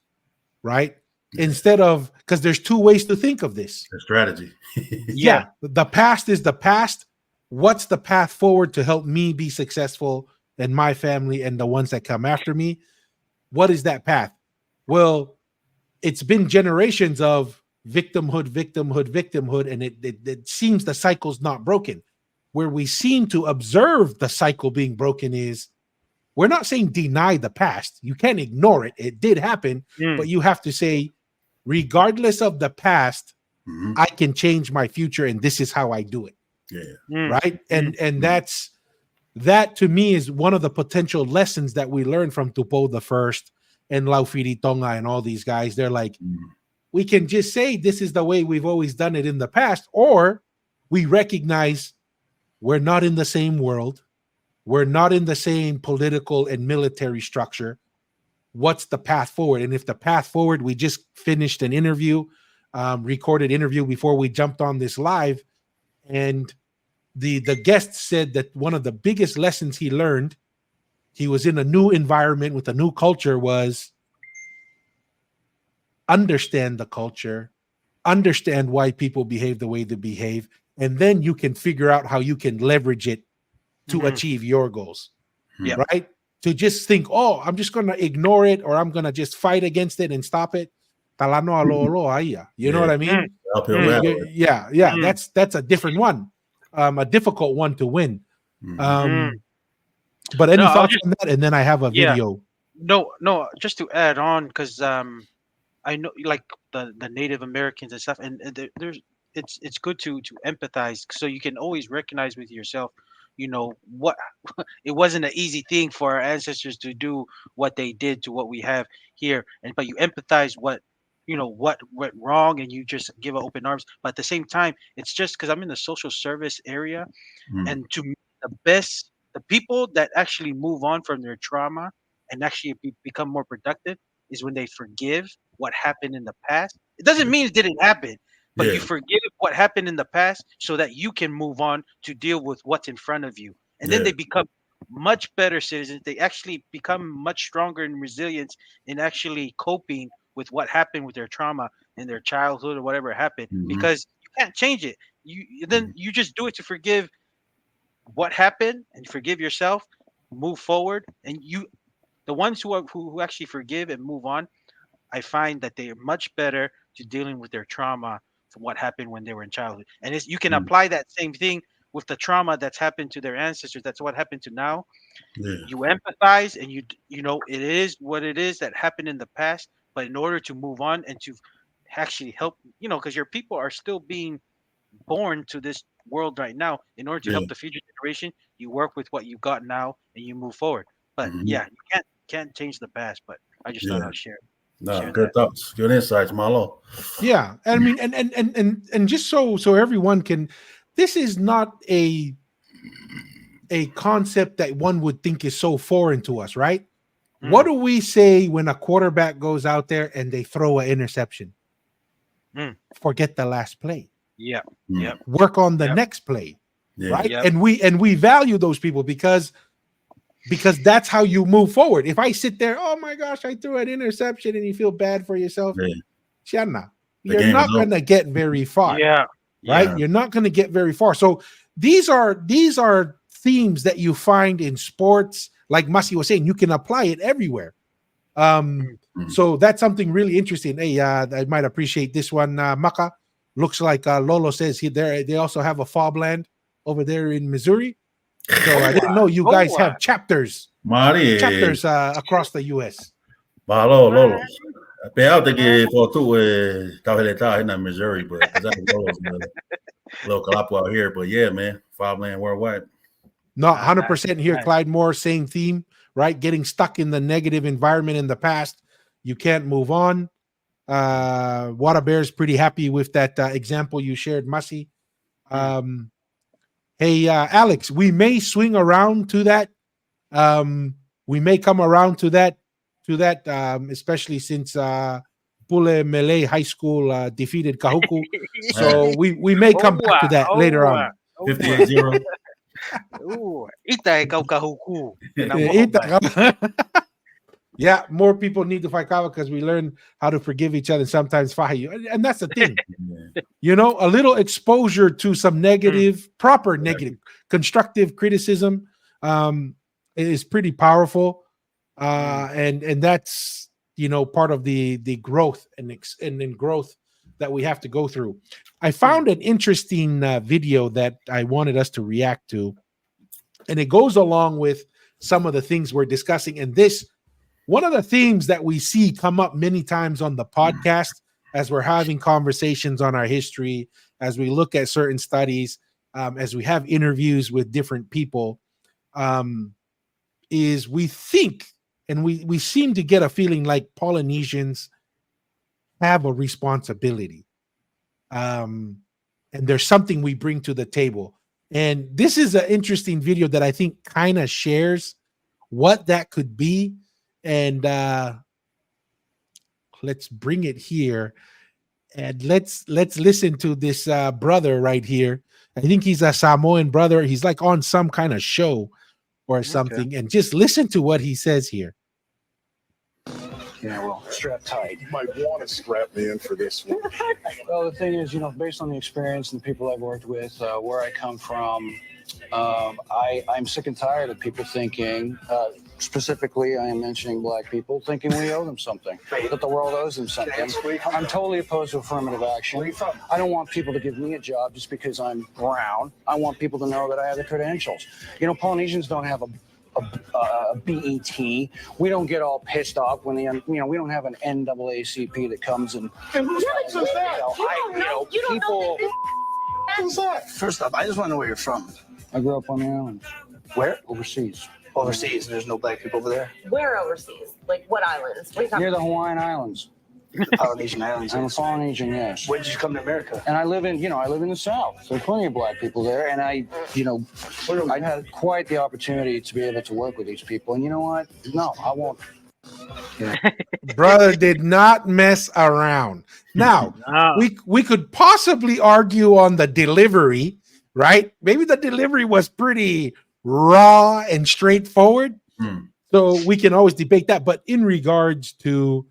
right? Instead of, because there's two ways to think of this. The strategy. Yeah. The past is the past. What's the path forward to help me be successful and my family and the ones that come after me? What is that path? Well, it's been generations of victimhood, and it seems the cycle's not broken. Where we seem to observe the cycle being broken is, we're not saying deny the past. You can't ignore it. It did happen, but you have to say, regardless of the past, I can change my future, and this is how I do it. Yeah. Right. And that to me is one of the potential lessons that we learned from Tupo the First and Laufiri Tonga and all these guys. They're like, we can just say this is the way we've always done it in the past, or we recognize we're not in the same world. We're not in the same political and military structure. What's the path forward? And if the path forward, we just finished an interview, recorded interview before we jumped on this live, and the guest said that one of the biggest lessons he learned, he was in a new environment with a new culture, was understand the culture, understand why people behave the way they behave, and then you can figure out how you can leverage it to achieve your goals. Right? To just think, oh, I'm just going to ignore it, or I'm going to just fight against it and stop it. You know what I mean? Yeah. That's a different one. A difficult one to win. But any thoughts on that? And then I have a video. No, just to add on, because I know, like the Native Americans and stuff, and it's good to empathize, so you can always recognize with yourself, what it wasn't an easy thing for our ancestors to do what they did to what we have here, but you empathize what went wrong, and you just give open arms. But at the same time, it's just because I'm in the social service area, and to me, the people that actually move on from their trauma and actually become more productive is when they forgive what happened in the past. It doesn't mean it didn't happen, but you forgive what happened in the past so that you can move on to deal with what's in front of you. And then they become much better citizens. They actually become much stronger and resilient in actually coping with what happened with their trauma in their childhood or whatever happened, because you can't change it. You just do it to forgive what happened and forgive yourself, move forward. And the ones who actually forgive and move on, I find that they are much better to dealing with their trauma from what happened when they were in childhood. And you can apply that same thing with the trauma that's happened to their ancestors. That's what happened to now. You empathize, and you know it is what it is that happened in the past. But in order to move on and to actually help, because your people are still being born to this world right now. In order to help the future generation, you work with what you got now and you move forward. But you can't change the past. But I just thought I'd share. No, good thoughts, good insights, Malo. Yeah, I mean, and just so everyone can, this is not a concept that one would think is so foreign to us, right? What do we say when a quarterback goes out there and they throw an interception? forget the last play. Yeah. Work on the next play. Yeah. Right. And we value those people because that's how you move forward. If I sit there, oh my gosh, I threw an interception, and you feel bad for yourself, you're not going to get very far. Yeah. Right. Yeah. You're not going to get very far. So these are themes that you find in sports. Like Masi was saying, you can apply it everywhere. So that's something really interesting. Hey, I might appreciate this one. Maka, looks like Lolo says they also have a FOBland over there in Missouri. So I didn't know you guys have chapters across the U.S. Lolo. Peor que for two in Missouri, but because I Lolo's local out here. But yeah, man, FOBland worldwide. No, 100% here, Clyde Moore, same theme, right? Getting stuck in the negative environment in the past. You can't move on. Water Bear's pretty happy with that example you shared, Masi. Hey, Alex, we may swing around to that. We may come around to that, especially since Pule Melee High School defeated Kahuku. So we may come back to that later on. 58-0. Ita ikaw kahuku. Yeah, more people need to fight Kava because we learn how to forgive each other and sometimes fight you. And that's the thing. You know, a little exposure to some proper negative, constructive criticism is pretty powerful. And that's, part of the growth and growth that we have to go through. I found an interesting video that I wanted us to react to, and it goes along with some of the things we're discussing. And one of the themes that we see come up many times on the podcast as we're having conversations on our history, as we look at certain studies, as we have interviews with different people, is we think, and we seem to get a feeling like Polynesians have a responsibility. And there's something we bring to the table. And this is an interesting video that I think kind of shares what that could be. And let's bring it here. And let's listen to this brother right here. I think he's a Samoan brother. He's like on some kind of show or something. Okay. And just listen to what he says here. Yeah, well, strap tight. You might want to strap me in for this one. Well, the thing is, based on the experience and the people I've worked with, where I come from, I'm sick and tired of people thinking, specifically, I am mentioning black people, thinking we owe them something, that the world owes them something. I'm totally opposed to affirmative action. I don't want people to give me a job just because I'm brown. I want people to know that I have the credentials. Polynesians don't have a BET. We don't get all pissed off when we don't have an NAACP that comes and people. First off, I just want to know where you're from. I grew up on the island. Where? Overseas. Overseas, and there's no black people over there? Where overseas? Like what islands? What near the Hawaiian Islands. The Polynesian Islands. I'm a Polynesian, yes. When did you come to America? And I live in the South. There are plenty of black people there, and I had quite the opportunity to be able to work with these people. And you know what? No, I won't. Yeah. Brother did not mess around. Now, we could possibly argue on the delivery, right? Maybe the delivery was pretty raw and straightforward. So we can always debate that. But in regards to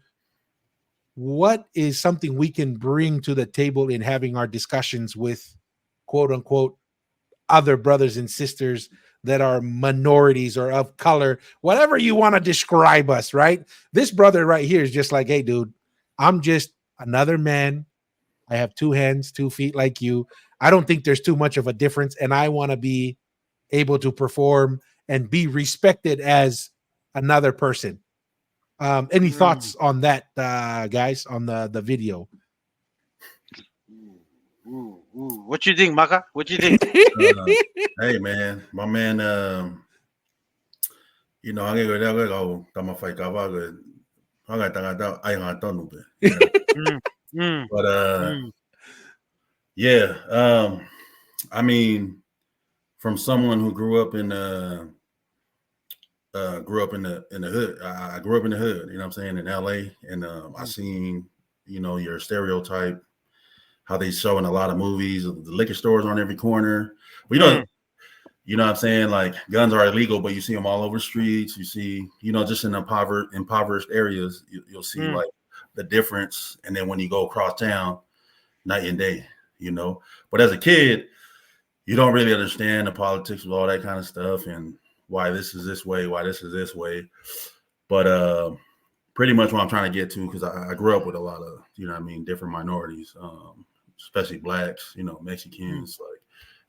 what is something we can bring to the table in having our discussions with quote unquote other brothers and sisters that are minorities or of color, whatever you want to describe us, right? This brother right here is just like, hey, dude, I'm just another man. I have 2 hands, 2 feet like you. I don't think there's too much of a difference. And I want to be able to perform and be respected as another person. Any thoughts on that, guys, on the video? What you think, Maka? What you think? Hey, man, my man. I go tama fight Kava. Hanga tanga ay nga tonu be. But yeah. I mean, from someone who grew up in the hood. I grew up in the hood, you know what I'm saying, in LA. And I seen, your stereotype how they show in a lot of movies. The liquor stores on every corner. We don't. You know what I'm saying? Like guns are illegal, but you see them all over the streets. You see, just in impoverished areas, you'll see like the difference. And then when you go across town, night and day, But as a kid, you don't really understand the politics of all that kind of stuff and why this is this way, why this is this way. But pretty much what I'm trying to get to, because I grew up with a lot of, different minorities, especially blacks, Mexicans, like.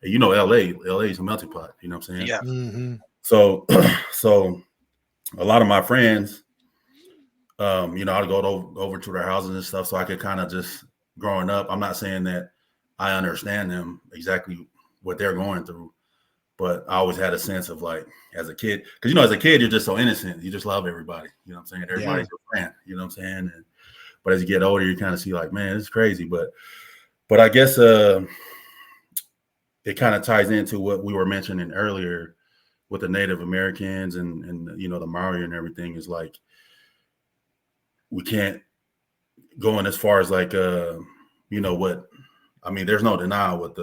LA is a melting pot, you know what I'm saying? Yeah. Mm-hmm. So a lot of my friends, I'd go over to their houses and stuff so I could kind of just growing up. I'm not saying that I understand them exactly what they're going through, but I always had a sense of like as a kid, because as a kid, you're just so innocent. You just love everybody, you know what I'm saying? Everybody's your friend, you know what I'm saying? But as you get older, you kind of see like, man, it's crazy. But I guess it kind of ties into what we were mentioning earlier with the Native Americans and the Maori and everything is like, we can't go in as far as like, there's no denial what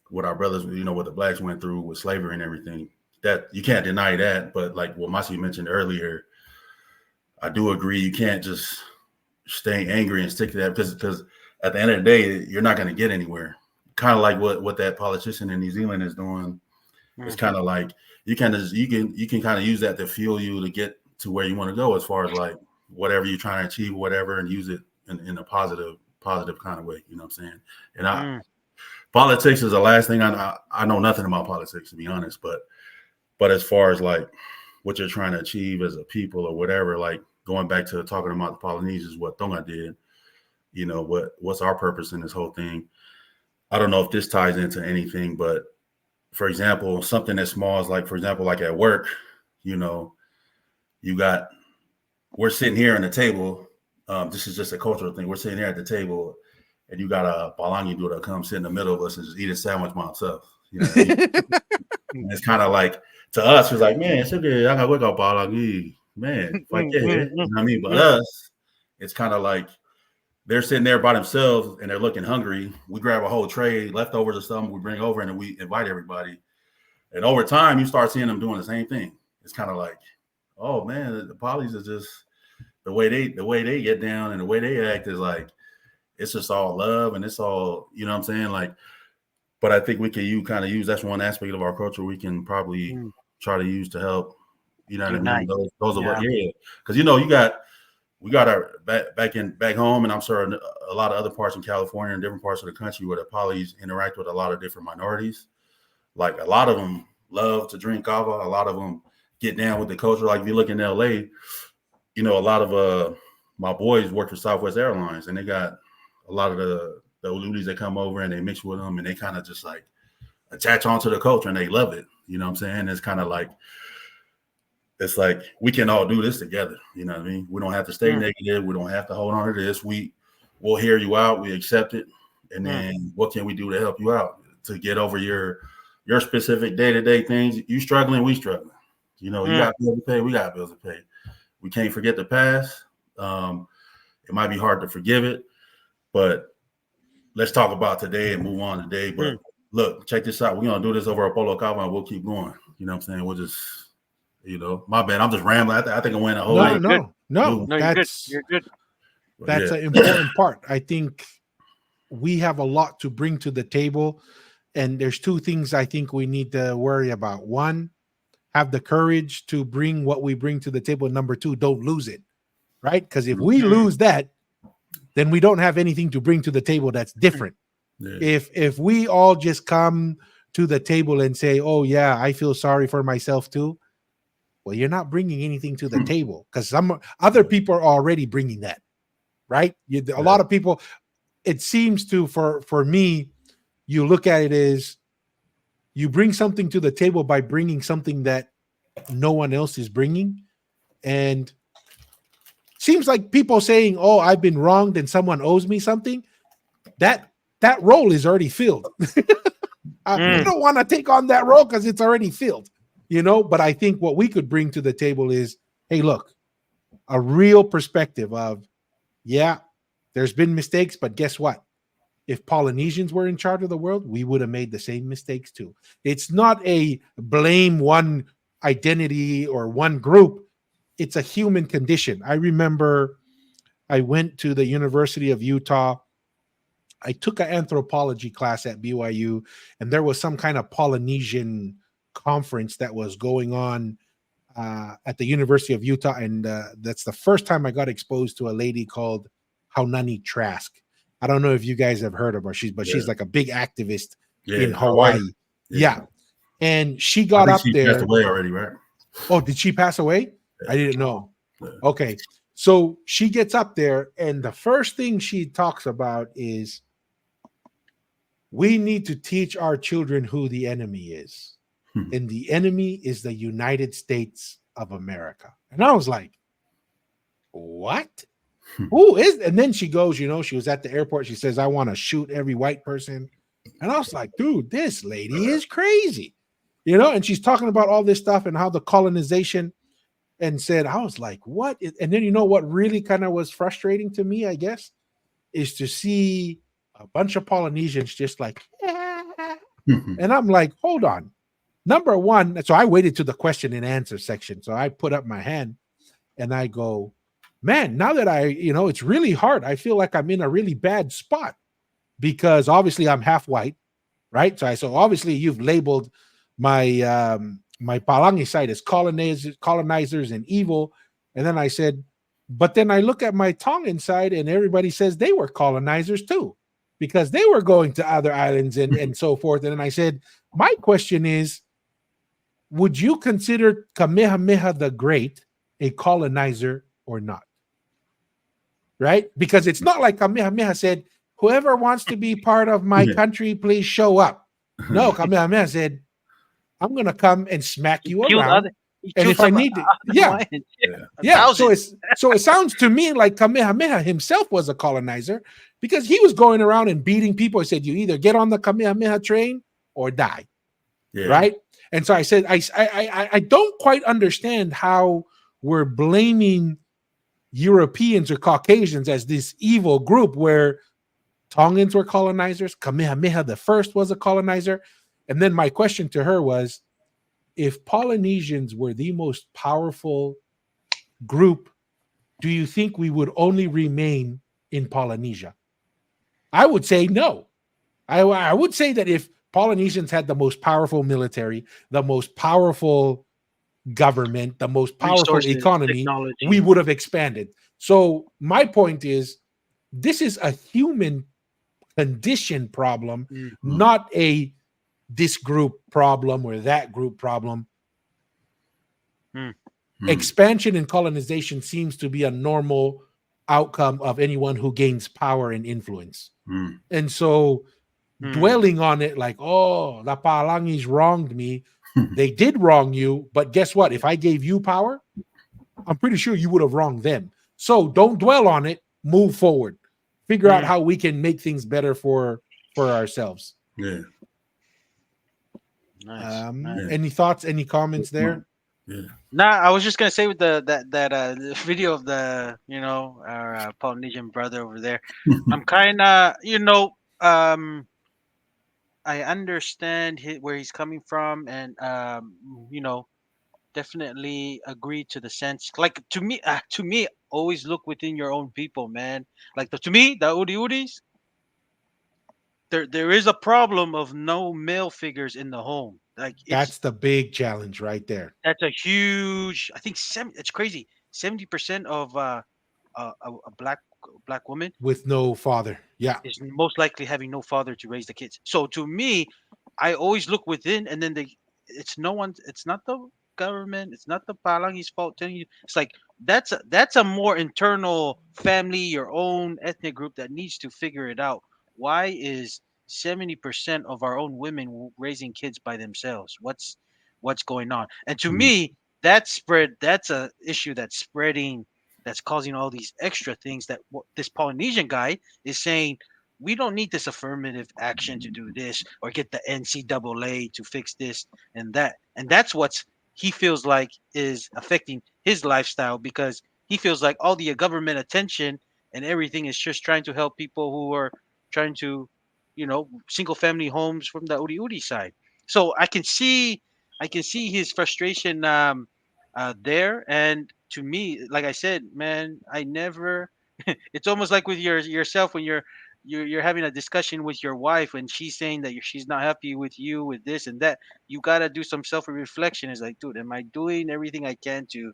what our brothers, what the blacks went through with slavery and everything, that you can't deny that. But like what Masi mentioned earlier, I do agree. You can't just stay angry and stick to that because at the end of the day, you're not going to get anywhere. Kind of like what that politician in New Zealand is doing. It's kind of like you can kind of use that to fuel you to get to where you want to go as far as like whatever you're trying to achieve, whatever, and use it in a positive kind of way. You know what I'm saying? And politics is the last thing I know nothing about politics, to be honest. But as far as like what you're trying to achieve as a people or whatever, like going back to talking about the Polynesians, what Tonga did. What's our purpose in this whole thing? I don't know if this ties into anything, but for example, something as small as like, for example, like at work, we're sitting here on the table. This is just a cultural thing. We're sitting here at the table and you got a Palangi dude that come sit in the middle of us and just eat a sandwich by himself. And it's kind of like, to us, it's like, man, it's okay. I got to work out Palangi. Man, like, yeah, you know what I mean? But us, it's kind of like, they're sitting there by themselves and they're looking hungry. We grab a whole tray, leftovers or something, we bring over and we invite everybody. And over time, you start seeing them doing the same thing. It's kind of like, oh man, the polys is just the way they get down and the way they act is like, it's just all love and it's all, you know what I'm saying? Like, but I think we can use that's one aspect of our culture we can probably try to use to help, you know what I mean? Those of us, because we got our back home, and I'm sure a lot of other parts in California and different parts of the country where the polys interact with a lot of different minorities. Like a lot of them love to drink kava. A lot of them get down with the culture. Like if you look in LA, a lot of my boys work for Southwest Airlines, and they got a lot of the Uludis that come over and they mix with them, and they kind of just like attach onto the culture and they love it. You know what I'm saying? It's kind of like, it's like we can all do this together. You know what I mean? We don't have to stay negative. We don't have to hold on to this. We'll hear you out. We accept it. And then what can we do to help you out to get over your specific day-to-day things? You struggling, we struggling. You got bills to pay, we got bills to pay. We can't forget the past. It might be hard to forgive it, but let's talk about today and move on today. But look, check this out. We're going to do this over a Polo Kava and we'll keep going. You know what I'm saying? We'll just, my bad. I'm just rambling. I think I went a whole No, you're good. That's an important part. I think we have a lot to bring to the table. And there's two things I think we need to worry about. One, have the courage to bring what we bring to the table. Number two, don't lose it, right? Because if we lose that, then we don't have anything to bring to the table that's different. Yeah. If we all just come to the table and say, oh, yeah, I feel sorry for myself too, well, you're not bringing anything to the table because some other people are already bringing that, right? A lot of people, it seems to, for me, you look at it as you bring something to the table by bringing something that no one else is bringing. And seems like people saying, oh, I've been wronged and someone owes me something. That role is already filled. I don't want to take on that role because it's already filled. But I think what we could bring to the table is, hey, look, a real perspective of, yeah, There's been mistakes, but guess what? If Polynesians were in charge of the world, we would have made the same mistakes too. It's not a blame one identity or one group. It's a human condition. I remember I went to the University of Utah. I took an anthropology class at BYU, and there was some kind of Polynesian conference that was going on at the University of Utah. And that's the first time I got exposed to a lady called Haunani Trask. I don't know if you guys have heard of her. She's like a big activist in Hawaii. Yeah. And she got up she there. Passed away already, right? Oh, did she pass away? I didn't know. Okay. So she gets up there, and the first thing she talks about is we need to teach our children who the enemy is. And the enemy is the United States of America. And I was like, what? Who is? And then she goes, she was at the airport. She says, I want to shoot every white person. And I was like, dude, this lady is crazy. And she's talking about all this stuff and how the colonization and said, I was like, what? And then what really kind of was frustrating to me, I guess, is to see a bunch of Polynesians just like, and I'm like, hold on. Number one, so I waited to the question and answer section. So I put up my hand and I go, man, now that it's really hard. I feel like I'm in a really bad spot because obviously I'm half white, right? So obviously you've labeled my my Palangi side as colonizers and evil. And then I said, but then I look at my Tongan side and everybody says they were colonizers too, because they were going to other islands and so forth. And then I said, my question is, would you consider Kamehameha the Great a colonizer or not? Right? Because it's not like Kamehameha said, whoever wants to be part of my country, please show up. No, Kamehameha said, I'm going to come and smack you around. And if I need to, So it sounds to me like Kamehameha himself was a colonizer because he was going around and beating people. He said, you either get on the Kamehameha train or die. Yeah. Right? And so I said, I don't quite understand how we're blaming Europeans or Caucasians as this evil group where Tongans were colonizers. Kamehameha the First was a colonizer. And then my question to her was, if Polynesians were the most powerful group, do you think we would only remain in Polynesia? I would say no. I would say that if Polynesians had the most powerful military, the most powerful government, the most powerful economy, technology, we would have expanded. So my point is, this is a human condition problem, not a this group problem or that group problem. Expansion and colonization seems to be a normal outcome of anyone who gains power and influence. And so dwelling on it like, oh, the Palangis wronged me. They did wrong you, but guess what? If I gave you power, I'm pretty sure you would have wronged them. So don't dwell on it. Move forward. Figure out how we can make things better for ourselves. Yeah. Nice. Any thoughts? Any comments there? Yeah. Nah, I was just gonna say with that video of the our Polynesian brother over there. I'm kind of I understand where he's coming from, and definitely agree to the sense. Like to me, always look within your own people, man. Like to me, the Udi Udis, there is a problem of no male figures in the home. Like that's the big challenge right there. That's a huge. I think it's crazy. 70% of a black woman with no father, is most likely having no father to raise the kids. So to me, I always look within, and then it's no one. It's not the government. It's not the Palangi's fault telling you. It's like that's a more internal family, your own ethnic group that needs to figure it out. Why is 70% of our own women raising kids by themselves? What's going on? And to me, that's a issue that's spreading, that's causing all these extra things that this Polynesian guy is saying, we don't need this affirmative action to do this or get the NCAA to fix this and that. And that's what he feels like is affecting his lifestyle, because he feels like all the government attention and everything is just trying to help people who are trying to, single family homes from the Uri Uri side. So I can see his frustration there. And to me, like I said, man, I never. It's almost like with yourself when you're having a discussion with your wife and she's saying that she's not happy with you with this and that. You gotta do some self reflection. It's like, dude, am I doing everything I can to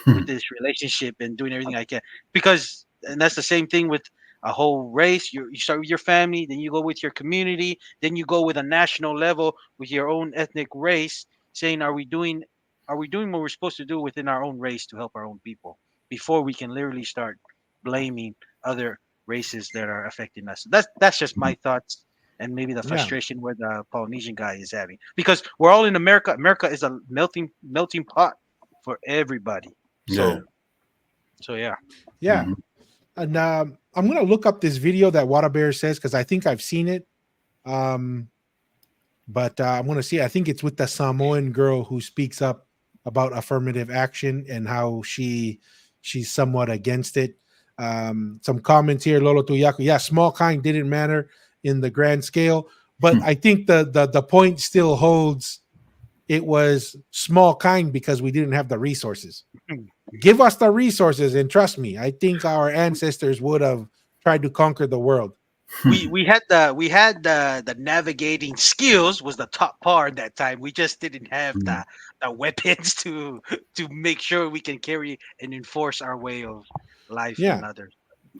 with this relationship and doing everything I can? Because and that's the same thing with a whole race. You start with your family, then you go with your community, then you go with a national level with your own ethnic race, saying, are we doing what we're supposed to do within our own race to help our own people before we can literally start blaming other races that are affecting us. That's just my thoughts and maybe the Yeah. frustration where the Polynesian guy is having, because we're all in America. America is a melting pot for everybody. Yeah. So yeah. Yeah. Mhm. And I'm going to look up this video that Water Bear says because I think I've seen it. But I'm going to see. I think it's with the Samoan girl who speaks up about affirmative action and how she's somewhat against it. Some comments here, Lolo Tuyaku. Yeah, small kind didn't matter in the grand scale, but I think the point still holds. It was small kind because we didn't have the resources. Give us the resources, and trust me, I think our ancestors would have tried to conquer the world. we had the navigating skills was the top part that time. We just didn't have the weapons to make sure we can carry and enforce our way of life and others.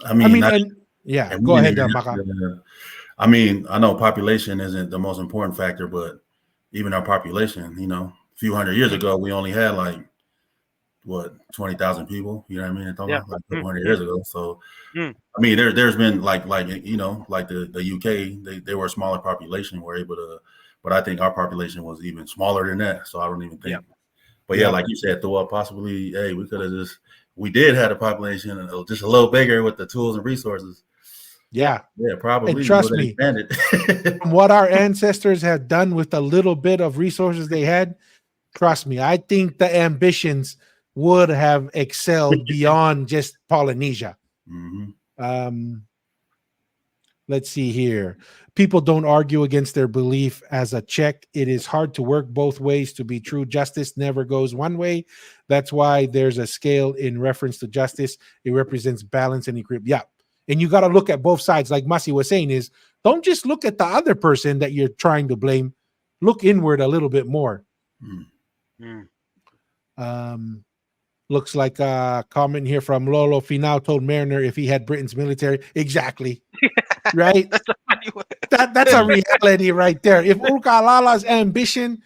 I mean, and go ahead, Maka. I mean, I know population isn't the most important factor, but even our population, a few hundred years ago, we only had like 20,000 people. You know what I mean? Like a couple hundred years ago. So, I mean, there's been like like the UK, they were a smaller population, were able to, but I think our population was even smaller than that. So I don't even think. But yeah, like you said, Thor, possibly, hey, we did have a population just a little bigger with the tools and resources. Yeah, probably. And trust me, from what our ancestors had done with the little bit of resources they had, trust me, I think the ambitions would have excelled beyond just Polynesia. Let's see here. People don't argue against their belief as a check. It is hard to work both ways to be true. Justice never goes one way. That's why there's a scale in reference to justice. It represents balance and equilibrium. Yeah. And you got to look at both sides. Like Masi was saying, is don't just look at the other person that you're trying to blame. Look inward a little bit more. Looks like a comment here from Lolo Finau told Mariner if he had Britain's military. Exactly. Right? That's a reality right there. If Ukalala's ambition,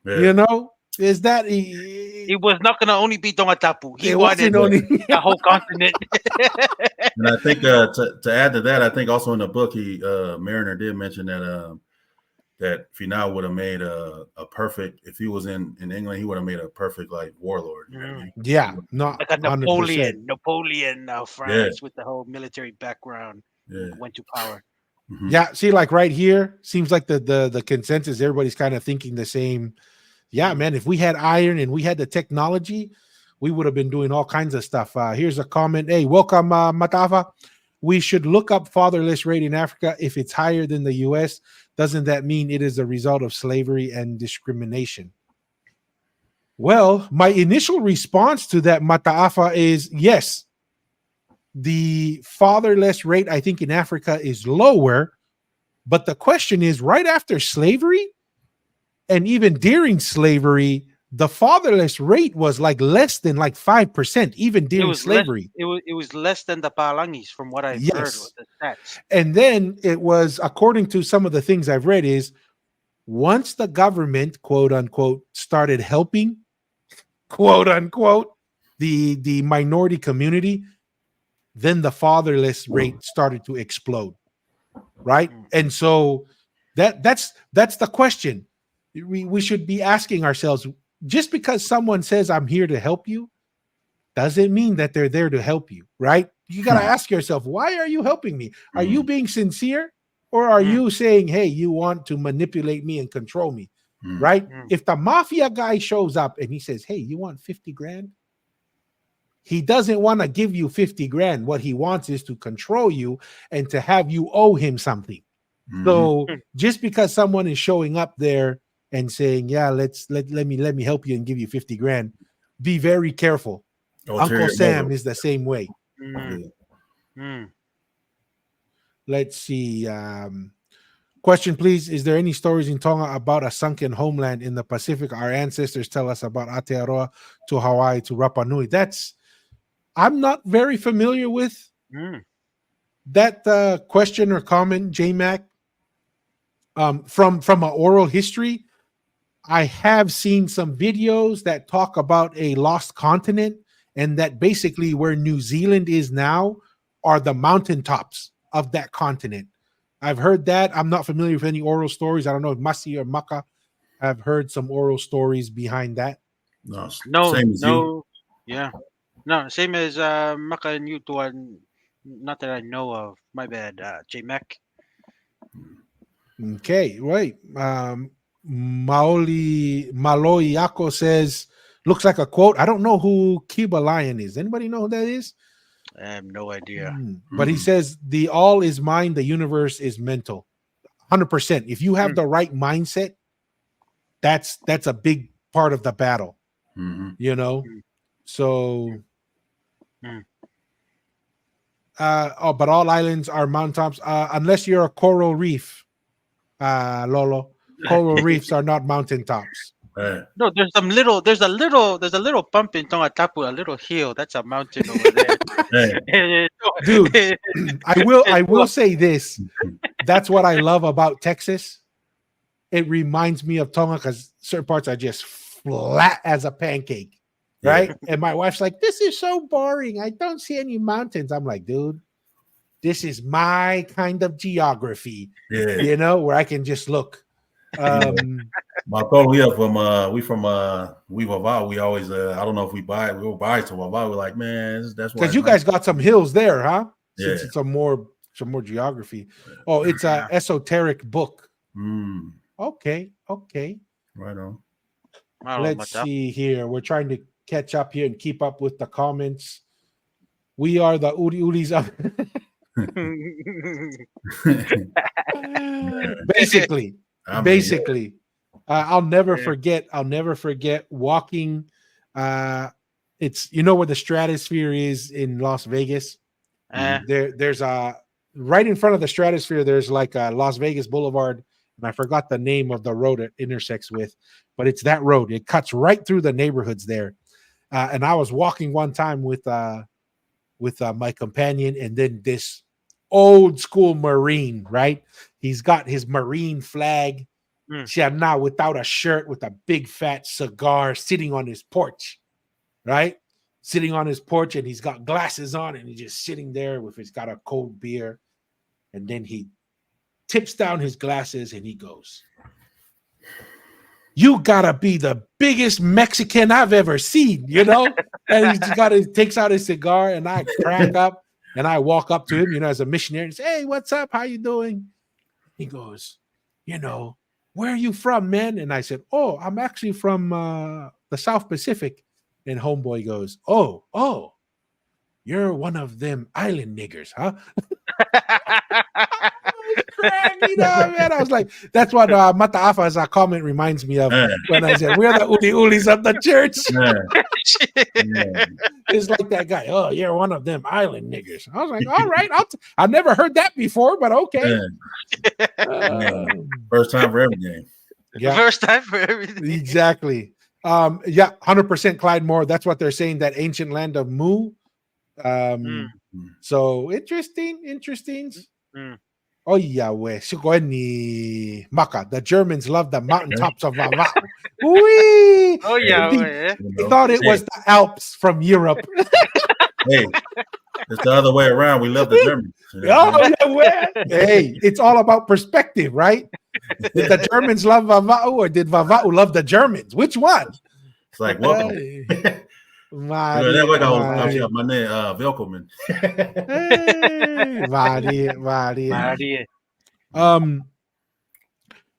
is that it was not going to only be Tongatapu. He wanted the whole continent. And I think to add to that, I think also in the book, Mariner did mention that Finau would have made a perfect, if he was in England, he would have made a perfect like warlord. You know what I mean? Yeah, not like a 100%. Napoleon France with the whole military background went to power. Yeah, see, like right here, seems like the consensus, everybody's kind of thinking the same. Yeah, man, if we had iron and we had the technology, we would have been doing all kinds of stuff. Here's a comment. Hey, welcome, Matafa. We should look up fatherless rate in Africa. If it's higher than the U.S., doesn't that mean it is a result of slavery and discrimination? Well, my initial response to that, Mataafa, is yes. The fatherless rate, I think, in Africa is lower. But the question is, right after slavery and even during slavery, the fatherless rate was like less than like 5%, even during slavery. It was less than the Palangis, from what I've heard with the stats. And then it was, according to some of the things I've read, is once the government, quote unquote, started helping, quote unquote, the minority community, then the fatherless rate started to explode. Right. And so that's the question. We should be asking ourselves, just because someone says I'm here to help you, doesn't mean that they're there to help you, right? You got to ask yourself, why are you helping me? Are you being sincere, or are you saying, hey, you want to manipulate me and control me, right? If the mafia guy shows up and he says, hey, you want 50 grand? He doesn't want to give you 50 grand. What he wants is to control you and to have you owe him something. So just because someone is showing up there and saying, yeah, let me help you and give you 50 grand, be very careful. Uncle Sam is the same way. Let's see. Question, please. Is there any stories in Tonga about a sunken homeland in the Pacific? Our ancestors tell us about Aotearoa to Hawaii to Rapa Nui. I'm not very familiar with that question or comment, J-Mac. From an oral history, I have seen some videos that talk about a lost continent, and that basically where New Zealand is now are the mountaintops of that continent. I've heard that. I'm not familiar with any oral stories. I don't know if Masi or Maka have heard some oral stories behind that. No, same as you. Yeah. No, same as Maka and you two. Not that I know of. My bad, J-Mac. Okay, right. Maloi Yako says, looks like a quote. I don't know who Kiba Lion is. Anybody know who that is? I have no idea. But he says, the all is mind, the universe is mental. 100%. If you have the right mindset, that's a big part of the battle. You know? So but all islands are mountaintops, unless you're a coral reef, Lolo. Coral reefs are not mountaintops. No, there's a little bump in Tonga Tapu, a little hill. That's a mountain over there. Dude, I will say this. That's what I love about Texas. It reminds me of Tonga because certain parts are just flat as a pancake. Right? And my wife's like, this is so boring. I don't see any mountains. I'm like, dude, this is my kind of geography. You know, where I can just look. We from Vava. We always I don't know if we will buy to Vava. We're like, man, that's why. Because you guys got some hills there, huh? Since it's some more geography. Oh, it's a esoteric book. Okay. Right on. Let's see here. We're trying to catch up here and keep up with the comments. We are the Uri Uris of basically. I'll never forget walking. It's where the Stratosphere is in Las Vegas. There's a right in front of the Stratosphere. There's like a Las Vegas Boulevard, and I forgot the name of the road it intersects with, but it's that road. It cuts right through the neighborhoods there. And I was walking one time with my companion, and then this old school Marine, right? He's got his Marine flag, now without a shirt, with a big fat cigar, sitting on his porch, right? Sitting on his porch, and he's got glasses on, and he's just sitting there he's got a cold beer, and then he tips down his glasses and he goes, "You gotta be the biggest Mexican I've ever seen," And he takes out his cigar, and I crack up, and I walk up to him, as a missionary, and say, "Hey, what's up? How you doing?" He goes, "Where are you from, man?" And I said, "Oh, I'm actually from the South Pacific." And homeboy goes, "Oh, you're one of them island niggers, huh?" Man, I was like, that's what Mataafa as a comment reminds me of when I said we're the Uli Ulis of the church. It's like that guy. "Oh, you're one of them island niggers." I was like, all right, I've never heard that before, but okay. First time for everything. Yeah, first time for everything. Exactly. 100% Clyde Moore. That's what they're saying. That ancient land of Mu. So interesting. Oh, Yahweh. Maka. The Germans love the mountaintops of Vava. Oh, Yahweh. They thought it was the Alps from Europe. Hey, it's the other way around. We love the Germans. Oh, Yahweh. Hey, it's all about perspective, right? Did the Germans love Vava'u, or did Vava'u love the Germans? Which one? It's like, welcome. Welcome.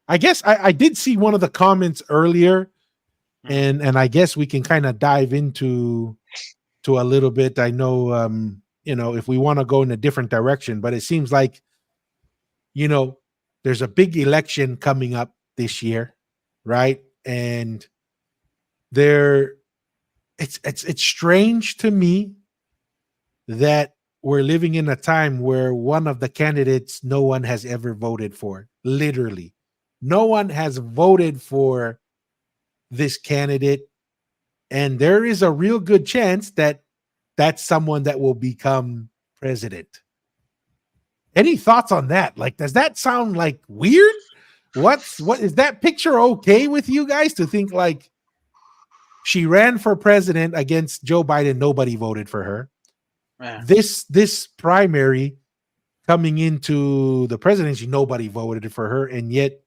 I guess I did see one of the comments earlier, and I guess we can kind of dive into to a little bit. I know, if we want to go in a different direction, but it seems like, there's a big election coming up this year, right? And it's strange to me that we're living in a time where one of the candidates no one has ever voted for. Literally, no one has voted for this candidate, and there is a real good chance that that's someone that will become president. Any thoughts on that? Like, does that sound like weird? What is that picture okay with you guys to think like she ran for president against Joe Biden? Nobody voted for her. Yeah. This primary coming into the presidency, nobody voted for her, and yet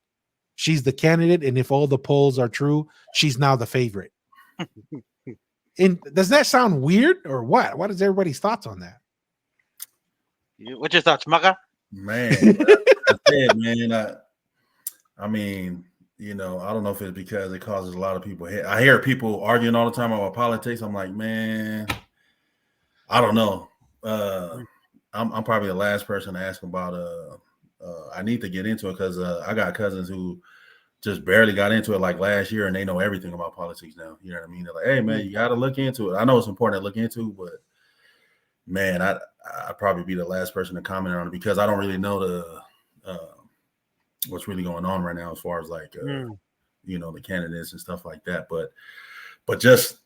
she's the candidate. And if all the polls are true, she's now the favorite. And does that sound weird or what? What is everybody's thoughts on that? What's your thoughts, Maka? Man, I said, man, I mean, I don't know if it's because it causes a lot of people. I hear people arguing all the time about politics. I'm like, man, I don't know. I'm probably the last person to ask about. I need to get into it because I got cousins who just barely got into it like last year, and they know everything about politics now. You know what I mean? They're like, hey, man, you got to look into it. I know it's important to look into, but man, I'd probably be the last person to comment on it because I don't really know the what's really going on right now as far as like the candidates and stuff like that. But just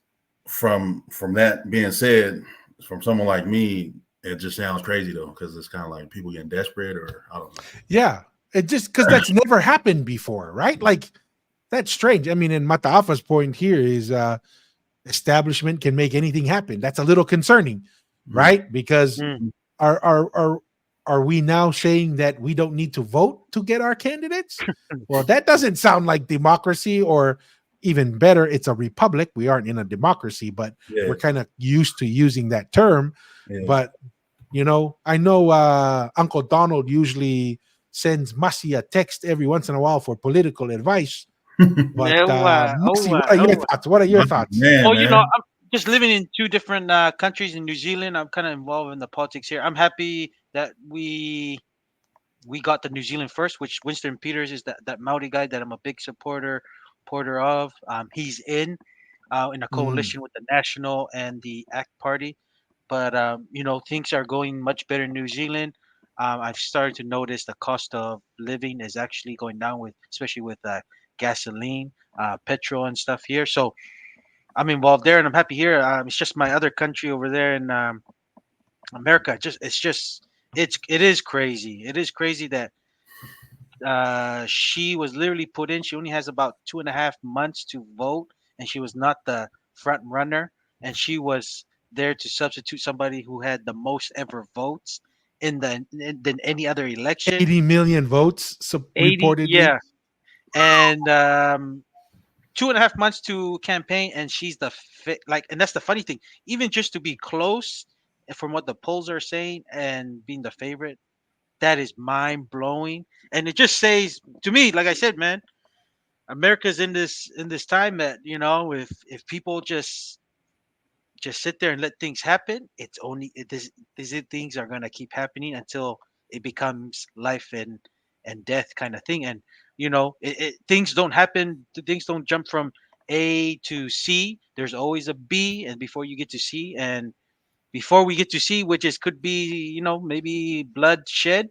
from that being said, from someone like me, it just sounds crazy though, because it's kind of like people getting desperate, or I don't know. Yeah, it just because that's never happened before, right? Like that's strange. I mean, and Mataafa's point here is establishment can make anything happen. That's a little concerning, right? Because are we now saying that we don't need to vote to get our candidates? Well, that doesn't sound like democracy, or even better, it's a republic. We aren't in a democracy, but we're kind of used to using that term. Yeah. But, I know Uncle Donald usually sends Masi a text every once in a while for political advice. But Masi, what are your thoughts? Man, I'm just living in two different countries in New Zealand. I'm kind of involved in the politics here. I'm happy that we got the New Zealand first, which Winston Peters is that Maori guy that I'm a big supporter of. He's in a coalition with the National and the ACT Party. But things are going much better in New Zealand. I've started to notice the cost of living is actually going down, especially with gasoline, petrol, and stuff here. So I'm involved there, and I'm happy here. It's just my other country over there in America. It is crazy. It is crazy that she was literally put in. She only has about 2.5 months to vote, and she was not the front runner, and she was there to substitute somebody who had the most ever votes than any other election. 80 million votes reportedly. Yeah, and 2.5 months to campaign, and she's and that's the funny thing. Even just to be close, from what the polls are saying, and being the favorite, that is mind blowing. And it just says to me, like I said, man, America's in this time that if people just sit there and let things happen, these things are gonna keep happening until it becomes life and death kind of thing. And things don't happen. Things don't jump from A to C. There's always a B, and before you get to C, and before we get to C, which could be maybe bloodshed.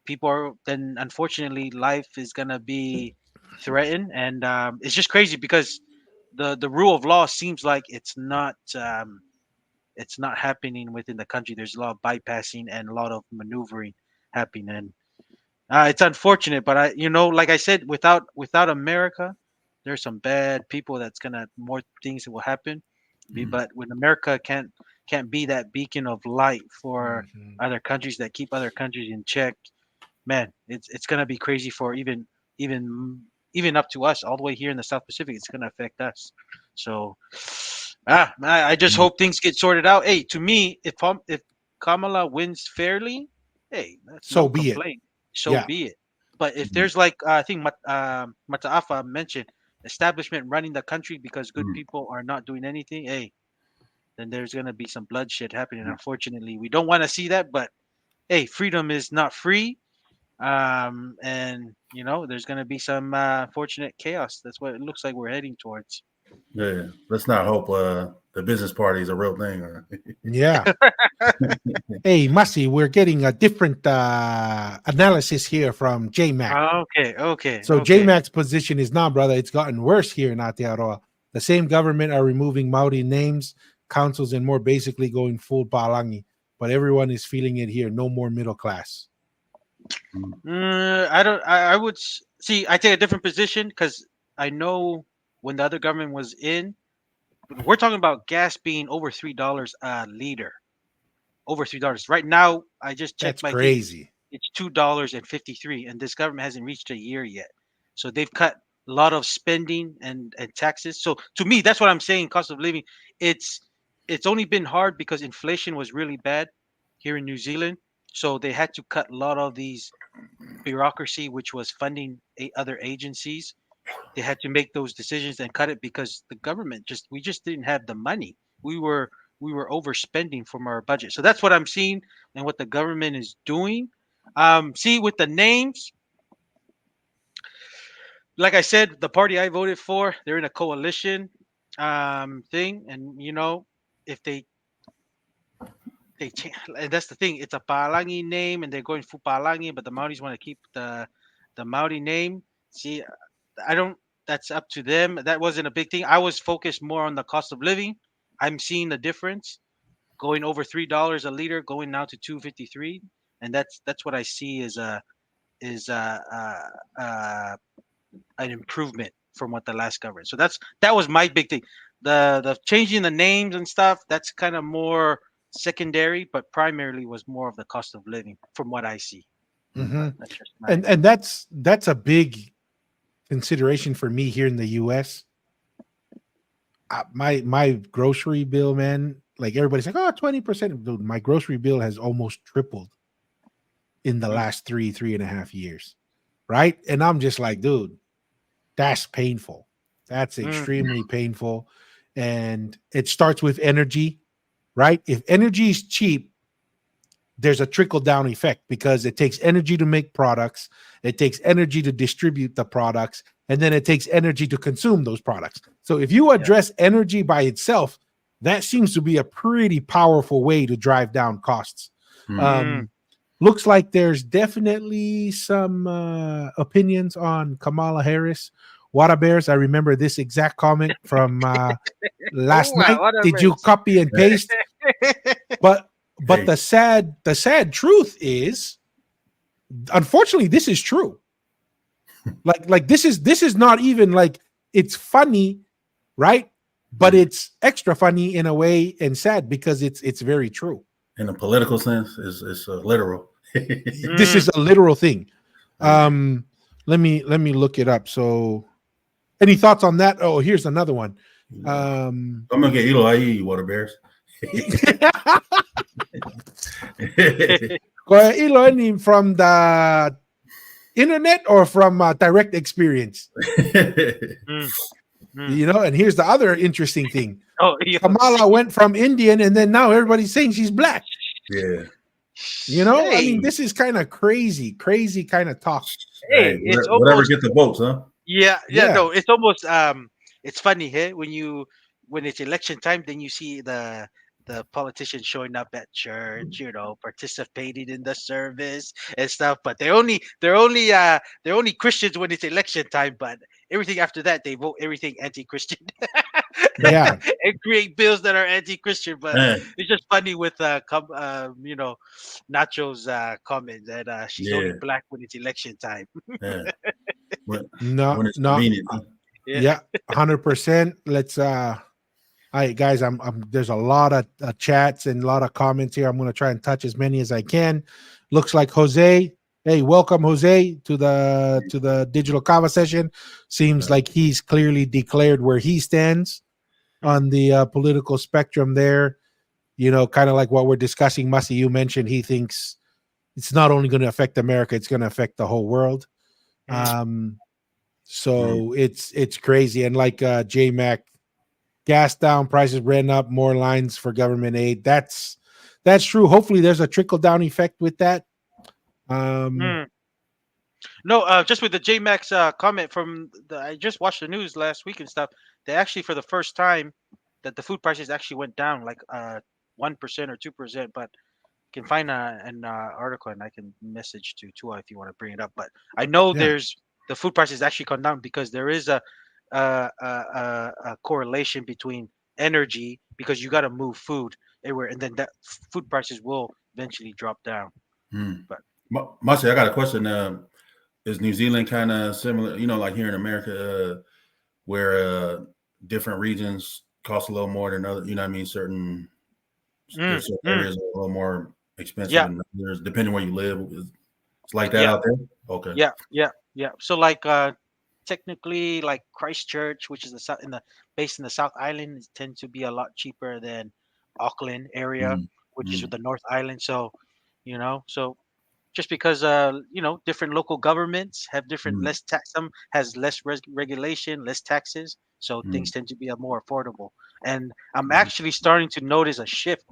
People are then, unfortunately, life is gonna be threatened, and it's just crazy because the rule of law seems like it's not happening within the country. There's a lot of bypassing and a lot of maneuvering happening, and it's unfortunate. But like I said, without America, there's some bad people. More things that will happen. But when America can't be that beacon of light for other countries that keep other countries in check, man, it's gonna be crazy for even up to us all the way here in the South Pacific. It's gonna affect us. So, I just hope things get sorted out. Hey, to me, if Kamala wins fairly, hey, that's no complaint. So be it. But if there's I think Mataafa mentioned establishment running the country because good people are not doing anything, hey, then there's going to be some bloodshed happening. Unfortunately, we don't want to see that, but hey, freedom is not free. And there's going to be some unfortunate chaos. That's what it looks like we're heading towards. Yeah, let's not hope the business party is a real thing. Yeah. Hey, Masi, we're getting a different analysis here from JMac. Okay. So JMac's position is, nah, brother, it's gotten worse here in Aotearoa. The same government are removing Maori names, councils, and more, basically going full Palangi. But everyone is feeling it here. No more middle class. I would see. I take a different position because I know when the other government was in, we're talking about gas being over $3 a liter. Over $3 right now. I just checked. That's crazy. It's $2.53, and this government hasn't reached a year yet. So they've cut a lot of spending and taxes. So to me, that's what I'm saying. Cost of living. It's only been hard because inflation was really bad here in New Zealand. So they had to cut a lot of these bureaucracy, which was funding other agencies. They had to make those decisions and cut it because the government we just didn't have the money. We were overspending from our budget. So that's what I'm seeing and what the government is doing. See, with the names, like I said, the party I voted for, they're in a coalition thing, and if they change, and that's the thing, it's a Palangi name, and they're going for Palangi, but the Maoris want to keep the Maori name. See, that's up to them. That wasn't a big thing. I was focused more on the cost of living. I'm seeing the difference, going over $3 a liter, going now to $2.53, and that's what I see is an improvement from what the last government. So that was my big thing. The changing the names and stuff, that's kind of more secondary, but primarily was more of the cost of living from what I see. Mm-hmm. And that's a big consideration for me here in the US. My grocery bill, man, like everybody's like, 20%. Dude, my grocery bill has almost tripled in the last 3.5 years. Right. And I'm just like, dude, that's painful. That's extremely painful. And it starts with energy, right? If energy is cheap, there's a trickle down effect because it takes energy to make products. It takes energy to distribute the products. And then it takes energy to consume those products. So if you address energy by itself, that seems to be a pretty powerful way to drive down costs. Looks like there's definitely some opinions on Kamala Harris. Water Bears, I remember this exact comment from last night. Did you copy and paste? But the sad truth is, unfortunately, this is true. Like this is not even like it's funny, right? But it's extra funny in a way and sad because it's very true. In a political sense, it's literal. This is a literal thing. Let me look it up. So, any thoughts on that? Oh, here's another one. I'm gonna get Eli Water Bears. Elon, from the internet or from direct experience? And here's the other interesting thing. Kamala went from Indian, and then now everybody's saying she's black. Yeah. I mean, this is kind of crazy kind of talk. Hey, it's whatever get the votes, huh? Yeah. No, it's almost it's funny, hey, when it's election time, then you see the politicians showing up at church, participating in the service and stuff. But they're only Christians when it's election time. But everything after that, they vote everything anti-Christian. Yeah, and create bills that are anti-Christian. But it's just funny with Nacho's comment that she's only black when it's election time. When it's no, convenient. Yeah, 100%. Let's all right, guys. There's a lot of chats and a lot of comments here. I'm going to try and touch as many as I can. Looks like Jose. Hey, welcome, Jose, to the digital Kava session. Seems like he's clearly declared where he stands on the political spectrum there. Kind of like what we're discussing. Masi, you mentioned he thinks it's not only going to affect America, it's going to affect the whole world. So it's crazy. And like JMac gas down, prices ran up, more lines for government aid. That's true. Hopefully there's a trickle down effect with that. No, just with the JMax comment from I just watched the news last week and stuff. They actually, for the first time, that the food prices actually went down like 1% or 2%. But you can find an article and I can message to Tua if you want to bring it up. But I know there's the food prices actually come down because there is a correlation between energy, because you got to move food everywhere, and then that food prices will eventually drop down. But Masi, I got a question. Is New Zealand kind of similar, like here in America, where different regions cost a little more than other, you know what I mean? Certain areas are a little more expensive than others, depending where you live. It's like that out there? Okay. Yeah. So like technically, like Christchurch, which is based in the South Island, tends to be a lot cheaper than Auckland area, which is with the North Island. So, so just because different local governments have different less tax, some has less regulation, less taxes, so things tend to be more affordable. And I'm actually starting to notice a shift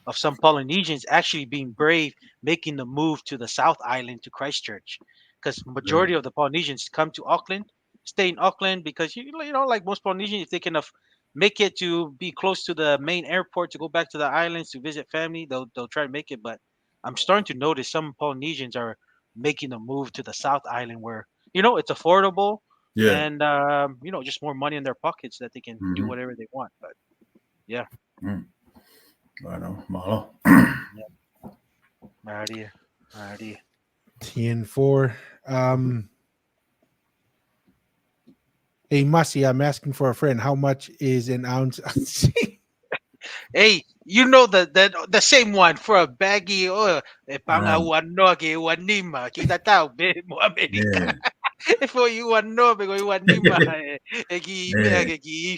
of some Polynesians actually being brave, making the move to the South Island, to Christchurch, because majority of the Polynesians come to Auckland, stay in Auckland, because like most Polynesians, if they can make it to be close to the main airport to go back to the islands to visit family, they'll try to make it. But I'm starting to notice some Polynesians are making a move to the South Island, where it's affordable, and just more money in their pockets that they can do whatever they want. But yeah. I know, Malo. Alrighty. TN4. Hey, Masi, I'm asking for a friend. How much is an ounce? Hey, the same one for a baggie. Pangawano ke wanima kita tao be mo America. For you wano be go wanima egi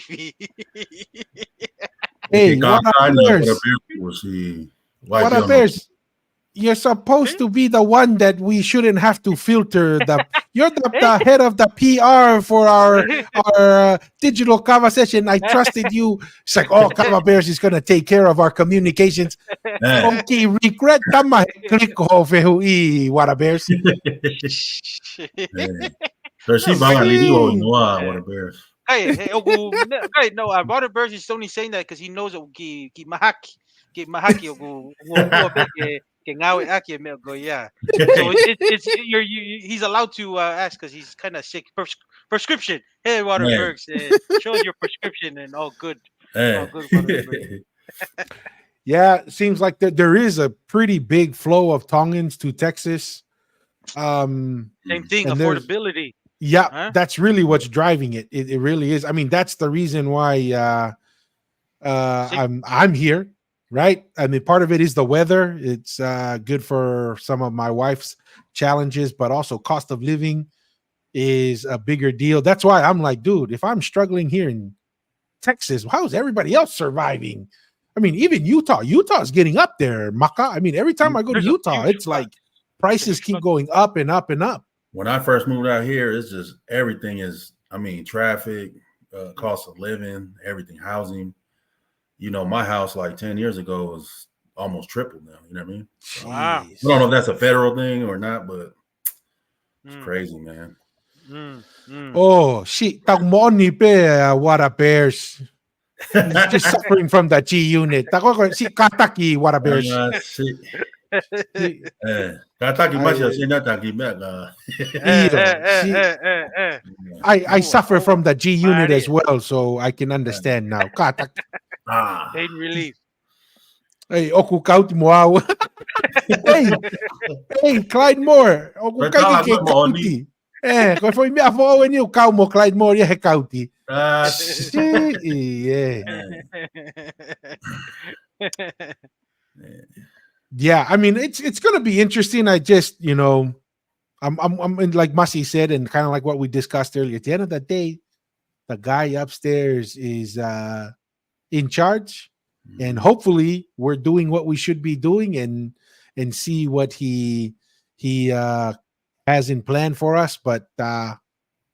ifi. Hey, what up, Bears? What up, Bears? You're supposed to be the one that we shouldn't have to filter. You're the head of the PR for our digital Kava session. I trusted you. It's like, Kava Bears is going to take care of our communications. Okay, regret tama click ho fehui What up, Bears? What up, Bears? Hey, no, Water Bears is only saying that because he knows that mahaki yeah. So he's allowed to ask because he's kind of sick. Prescription. Hey, Waterbergs, show us your prescription and all good. All good. Yeah, it seems like there is a pretty big flow of Tongans to Texas. Same thing, affordability. Yeah, that's really what's driving it. It really is. I mean, that's the reason why I'm here. Right. I mean, part of it is the weather. It's good for some of my wife's challenges, but also cost of living is a bigger deal. That's why I'm like, dude, if I'm struggling here in Texas, how's everybody else surviving? I mean, even Utah's getting up there, Maka. I mean, every time I go to Utah, it's like prices keep going up and up and up. When I first moved out here, it's just everything is, traffic, cost of living, everything, housing. My house like 10 years ago was almost triple now. You know what I mean? Wow. I don't know if that's a federal thing or not, but it's crazy, man. Oh, shit. What a Bears. He's just suffering from the G unit. Si Kataki, what a Bears. I suffer from the G unit as well, so I can understand now. Pain relief. Hey, oku kauti mo Hey, Clyde Moore. Oku kauti. Kung foi me avó when you kau mo Clyde Moore he kauti. Yeah, I mean it's going to be interesting. I just, I'm like Masi said, and kind of like what we discussed earlier. At the end of the day, the guy upstairs is in charge, and hopefully we're doing what we should be doing and see what he has in plan for us. But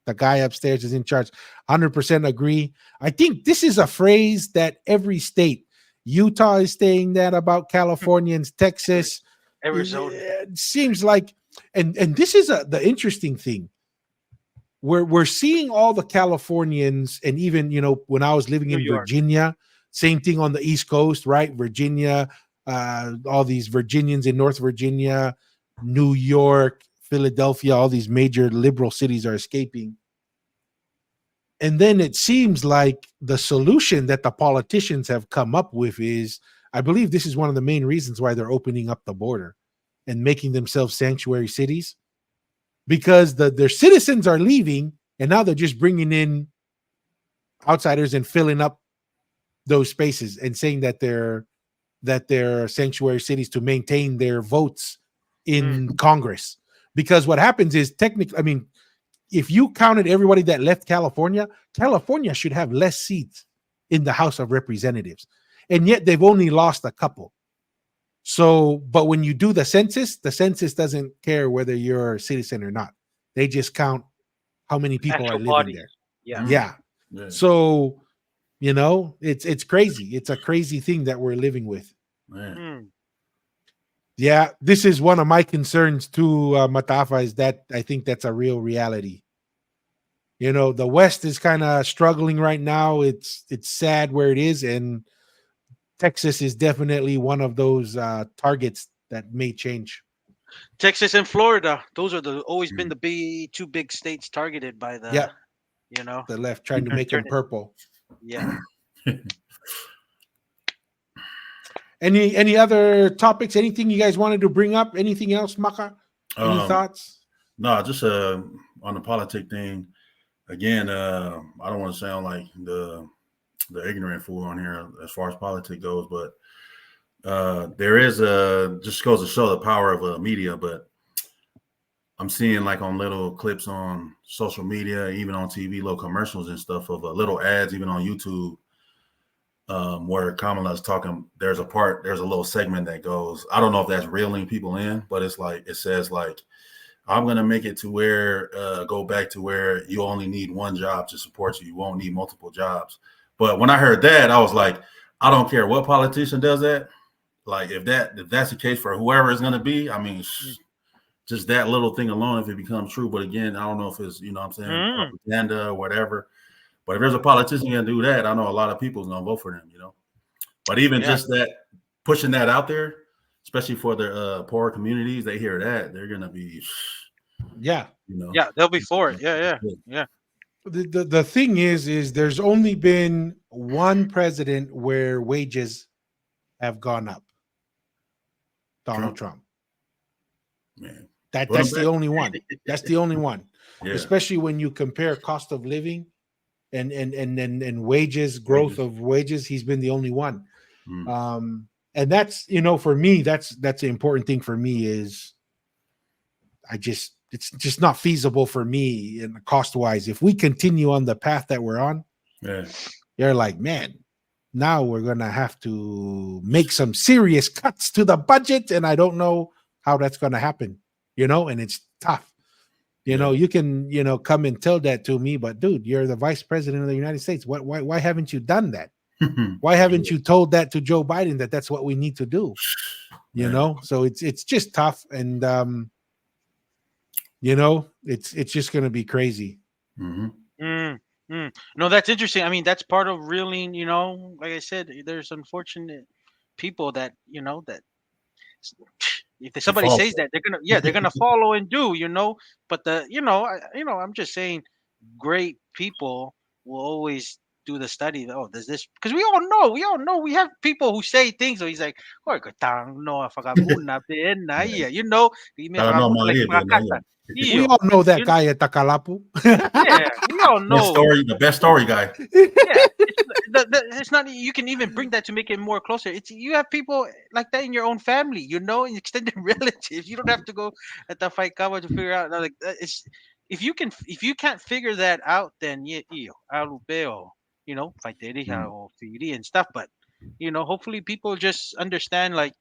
The guy upstairs is in charge. 100% agree. I think this is a phrase that every state, Utah is saying that about Californians, Texas, Arizona. it seems like, and this is the interesting thing. We're seeing all the Californians, and even when I was living New in York. Virginia, same thing on the East Coast, right? Virginia, all these Virginians in North Virginia, New York, Philadelphia, all these major liberal cities are escaping. And then it seems like the solution that the politicians have come up with is, I believe this is one of the main reasons why they're opening up the border and making themselves sanctuary cities, because their citizens are leaving, and now they're just bringing in outsiders and filling up those spaces and saying that they're sanctuary cities to maintain their votes in Congress. Because what happens is, technically, I mean, if you counted everybody that left California, California should have less seats in the House of Representatives, and yet they've only lost a couple. So, but when you do the census doesn't care whether you're a citizen or not. They just count how many people Actual are living bodies. there. Yeah. Yeah. So, it's crazy. It's a crazy thing that we're living with. Yeah, this is one of my concerns too, Matafa, is that I think that's a real reality. The West is kind of struggling right now. It's sad where it is, and Texas is definitely one of those targets that may change. Texas and Florida, those are always been the two big states targeted by the the left, trying to make them purple. Yeah. Any other topics? Anything you guys wanted to bring up? Anything else, Maka? Any thoughts? No, just on the politic thing. Again, I don't want to sound like the ignorant fool on here as far as politics goes, but there is just goes to show the power of media. But I'm seeing like on little clips on social media, even on TV, little commercials and stuff of little ads, even on YouTube, where Kamala's talking. There's a little segment that goes, I don't know if that's reeling people in, but it's like, it says like, I'm going to make it to where, go back to where you only need one job to support you. You won't need multiple jobs. But when I heard that, I was like, I don't care what politician does that. Like if that's the case for whoever it's going to be, I mean, just that little thing alone, if it becomes true. But again, I don't know if it's, what I'm saying, propaganda or whatever. But if there's a politician going to do that, I know a lot of people are going to vote for them, But even just that, pushing that out there, especially for the poorer communities, they hear that, they're going to be, yeah, they'll be for it. Yeah. The thing is there's only been one president where wages have gone up. Donald Trump. Man. That's the only one. That's the only one. Yeah. Especially when you compare cost of living and wages, growth of wages, he's been the only one. And that's, for me, that's the important thing for me is it's just not feasible for me and cost wise. If we continue on the path that we're on, you're like, man, now we're going to have to make some serious cuts to the budget. And I don't know how that's going to happen, and it's tough. You can, come and tell that to me, but dude, you're the vice president of the United States. Why haven't you done that? Why haven't you told that to Joe Biden that that's what we need to do? So it's just tough. And, it's just going to be crazy. No, that's interesting. I mean, that's part of reeling, like I said, there's unfortunate people that, that if somebody says that, they're gonna follow and do, but I'm just saying great people will always do the study. Oh, does this, because we all know we have people who say things, so he's like, "Oy, katang no afagabuna na iya," we all know that guy at Takalapu. Yeah, we all know the best story guy. Yeah, it's not. You can even bring that to make it more closer. It's, you have people like that in your own family, and extended relatives. You don't have to go at the fight Kava to figure out. Like it's, if you can't figure that out, then alupeo, fighterija or firi and stuff. But hopefully people just understand, like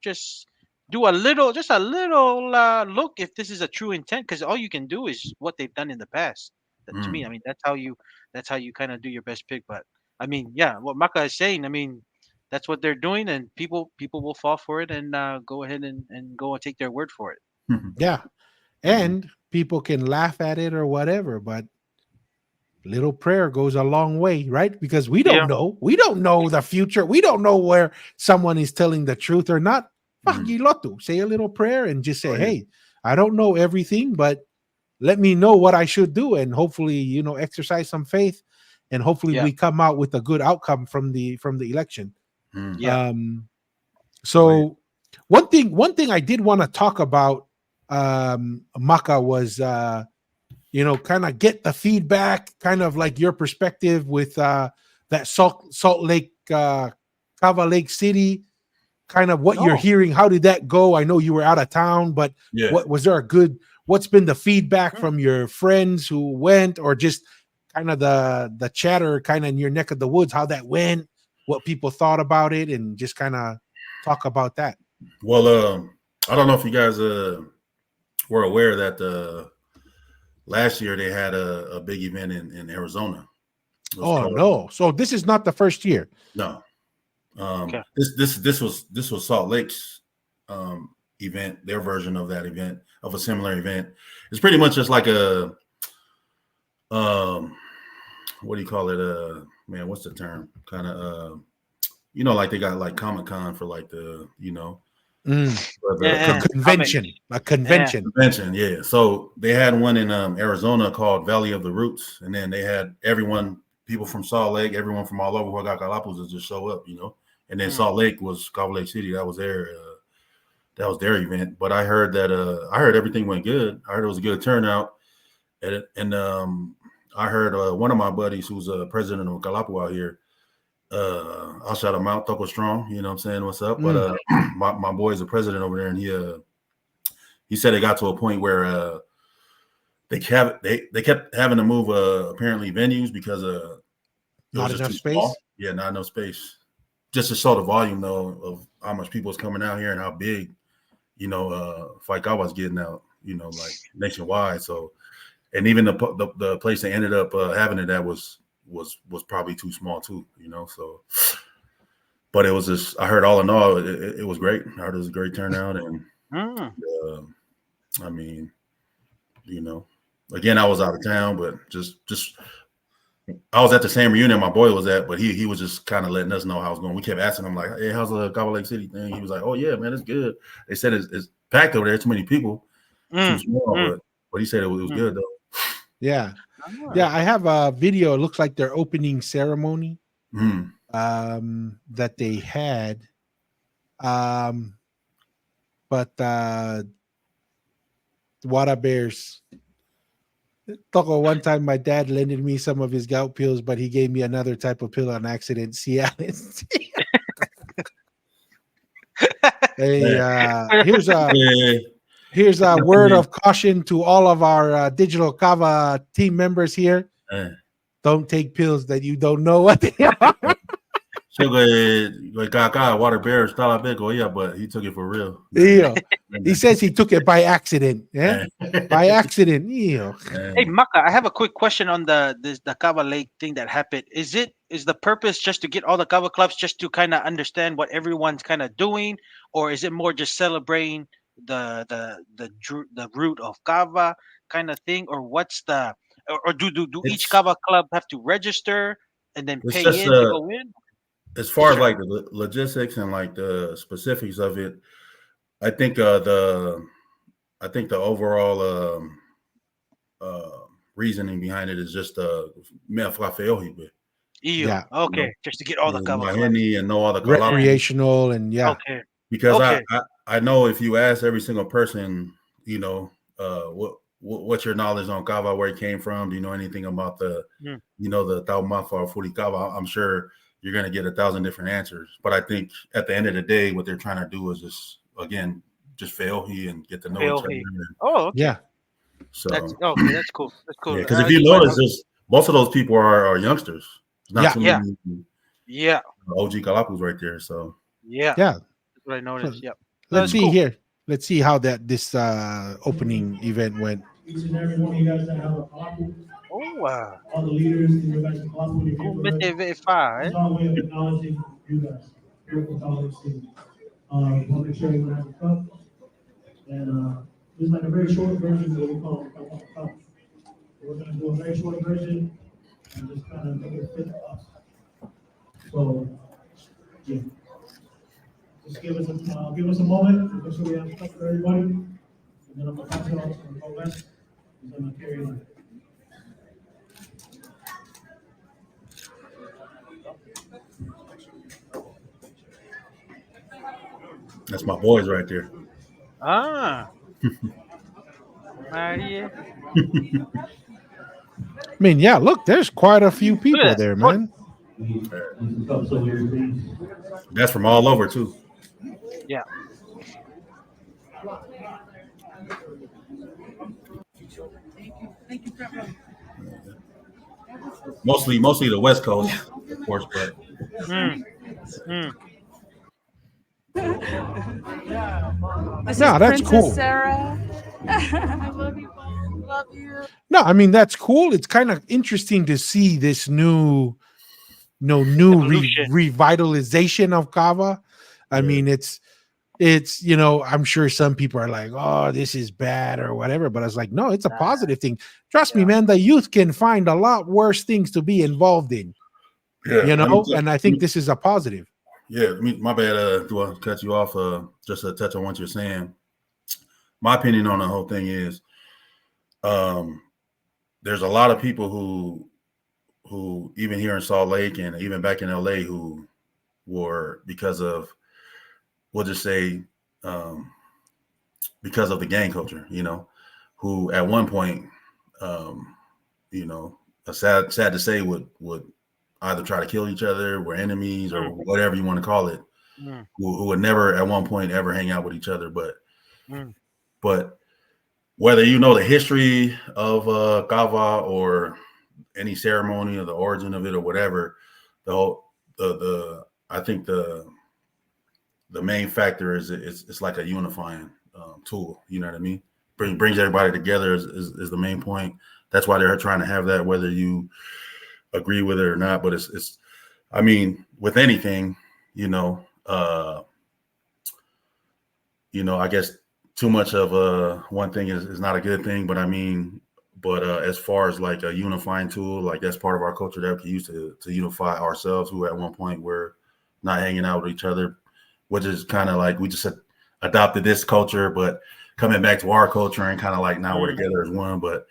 just do a little look if this is a true intent, because all you can do is what they've done in the past. To me, I mean, that's how you kind of do your best pick. But I mean, yeah, what Maka is saying, I mean, that's what they're doing, and people will fall for it and go ahead and go and take their word for it. Yeah. And people can laugh at it or whatever, but little prayer goes a long way, right? Because we don't know. We don't know the future. We don't know where someone is telling the truth or not. Say a little prayer and just say, hey, I don't know everything, but let me know what I should do. And hopefully, exercise some faith. And hopefully we come out with a good outcome from the election. So one thing I did want to talk about, Maka, was kind of get the feedback, kind of like your perspective with that Salt Lake, Kava Lake City, kind of what you're hearing. How did that go? I know you were out of town, but what was there what's been the feedback from your friends who went, or just kind of the chatter kind of in your neck of the woods, how that went, what people thought about it, and just kind of talk about that. Well, I don't know if you guys were aware that last year they had a big event in Arizona. No! So this is not the first year. No. This was Salt Lake's event, their version of that event, of a similar event. It's pretty much just like a what do you call it? Man, what's the term? Kind of like they got like Comic-Con for like the a convention. Yeah. So they had one in Arizona called Valley of the Roots, and then they had people from Salt Lake, everyone from all over Huagalapus to just show up, And then Salt Lake was Kava Lake City. That was their event. But I heard that I heard everything went good. I heard it was a good turnout, and I heard one of my buddies who's a president of Kalapu out here. I'll shout him out, Toko Strong. You know what I'm saying? What's up? But my boy is a president over there, and he said it got to a point where they kept having to move apparently venues because not enough space. Small. Yeah, not enough space. Just to show the volume though of how much people is coming out here and how big, Faikawa's getting out, like nationwide. So, and even the place they ended up having it at was probably too small too, So, but it was just, I heard all in all, it was great. I heard it was a great turnout, and I mean, again, I was out of town, but just I was at the same reunion my boy was at, but he was just kind of letting us know how it's going. We kept asking him like, "Hey, how's the Kava Lake City thing?" He was like, "Oh yeah, man, it's good." They said it's packed over there, too many people, too small, but he said it was good though. Yeah, I have a video. It looks like their opening ceremony that they had, but Water Bears. Toko, one time my dad lended me some of his gout pills, but he gave me another type of pill on accident. Cialis. Here's a word of caution to all of our digital Kava team members here. Don't take pills that you don't know what they are. Water Bears, but he took it for real. Yeah. He says he took it by accident. Yeah, by accident. Yeah. Hey, Maka, I have a quick question on the Kava Lake thing that happened. Is the purpose just to get all the Kava clubs just to kind of understand what everyone's kind of doing, or is it more just celebrating the root of Kava kind of thing, or what's the or do each Kava club have to register and then pay in to go in? As far as like the logistics and like the specifics of it, I think the overall reasoning behind it is just yeah. Okay, just to get all the Kava and know all the recreational and Okay. Because I know if you ask every single person, what's your knowledge on Kava, where it came from? Do you know anything about the the Taumafa or Furi Kava? I'm sure you're going to get 1,000 different answers. But I think at the end of the day, what they're trying to do is just fail and get to know each other. Oh, okay. Yeah. So that's cool. That's cool. Yeah, because if you notice, most of those people are youngsters. Not too many. Yeah. OG Kalapus right there. So yeah. That's what I noticed. Yep. Let's see here. Let's see how this opening event went. each and every one of you guys that have a kalapu, Oh, all the leaders in your guys' kalapu in your neighborhood. kumete It's our way of acknowledging you guys. Here for Colonization. We'll make sure everyone has a cup. And this is like a very short version of what we call a cup. We're going to do a very short version and just kind of make it fit us. So, yeah. Just give us a moment. Make sure we have stuff for everybody. And then I'm going to pass it on to the West. He's going to carry on. That's my boys right there. Maria. I mean, yeah, look, there's quite a few people there, man. That's from all over too. Yeah. Mostly the West Coast, of course, but No, that's cool. Sarah. I love you. Love you. No, I mean that's cool. It's kind of interesting to see this new revitalization of Kava. I mean, it's I'm sure some people are like, oh, this is bad or whatever, but I was like, no, it's a positive thing. Trust me, man, the youth can find a lot worse things to be involved in. Yeah, and I think this is a positive. Yeah, my bad. Do I cut you off? Just to touch on what you're saying. My opinion on the whole thing is, there's a lot of people who even here in Salt Lake and even back in LA who were, because of, we'll just say, because of the gang culture, who at one point, sad to say, would either try to kill each other, were enemies, or whatever you want to call it, who would never at one point ever hang out with each other. But whether you know the history of Kava or any ceremony or the origin of it or whatever, I think the main factor is it's like a unifying tool. You know what I mean? Brings everybody together is the main point. That's why they're trying to have that, whether you agree with it or not. But it's I mean, with anything, I guess too much of one thing is not a good thing. But I mean, as far as like a unifying tool, like that's part of our culture that we can use to unify ourselves, who at one point were not hanging out with each other, which is kind of like we just adopted this culture, but coming back to our culture and kind of like now we're together as one. But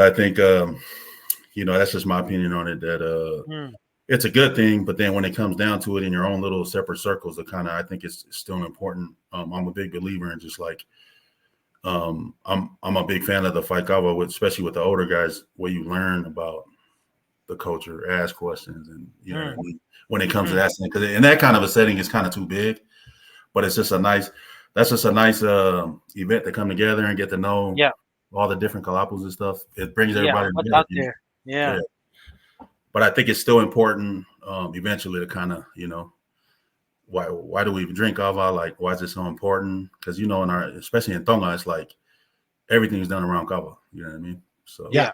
I think that's just my opinion on it, that it's a good thing. But then when it comes down to it in your own little separate circles, I think it's still important. I'm a big believer in just like, I'm a big fan of the fight Kava, especially with the older guys, where you learn about the culture, ask questions, and what I mean, when it comes to that thing, because in that kind of a setting, it's kind of too big. But it's just that's just a nice event to come together and get to know all the different kalapus and stuff. It brings everybody together. Out there. Yeah. But I think it's still important eventually to kind of, why do we even drink kava? Like, why is it so important? Because, especially in Tonga, it's like everything's done around kava. You know what I mean? So yeah.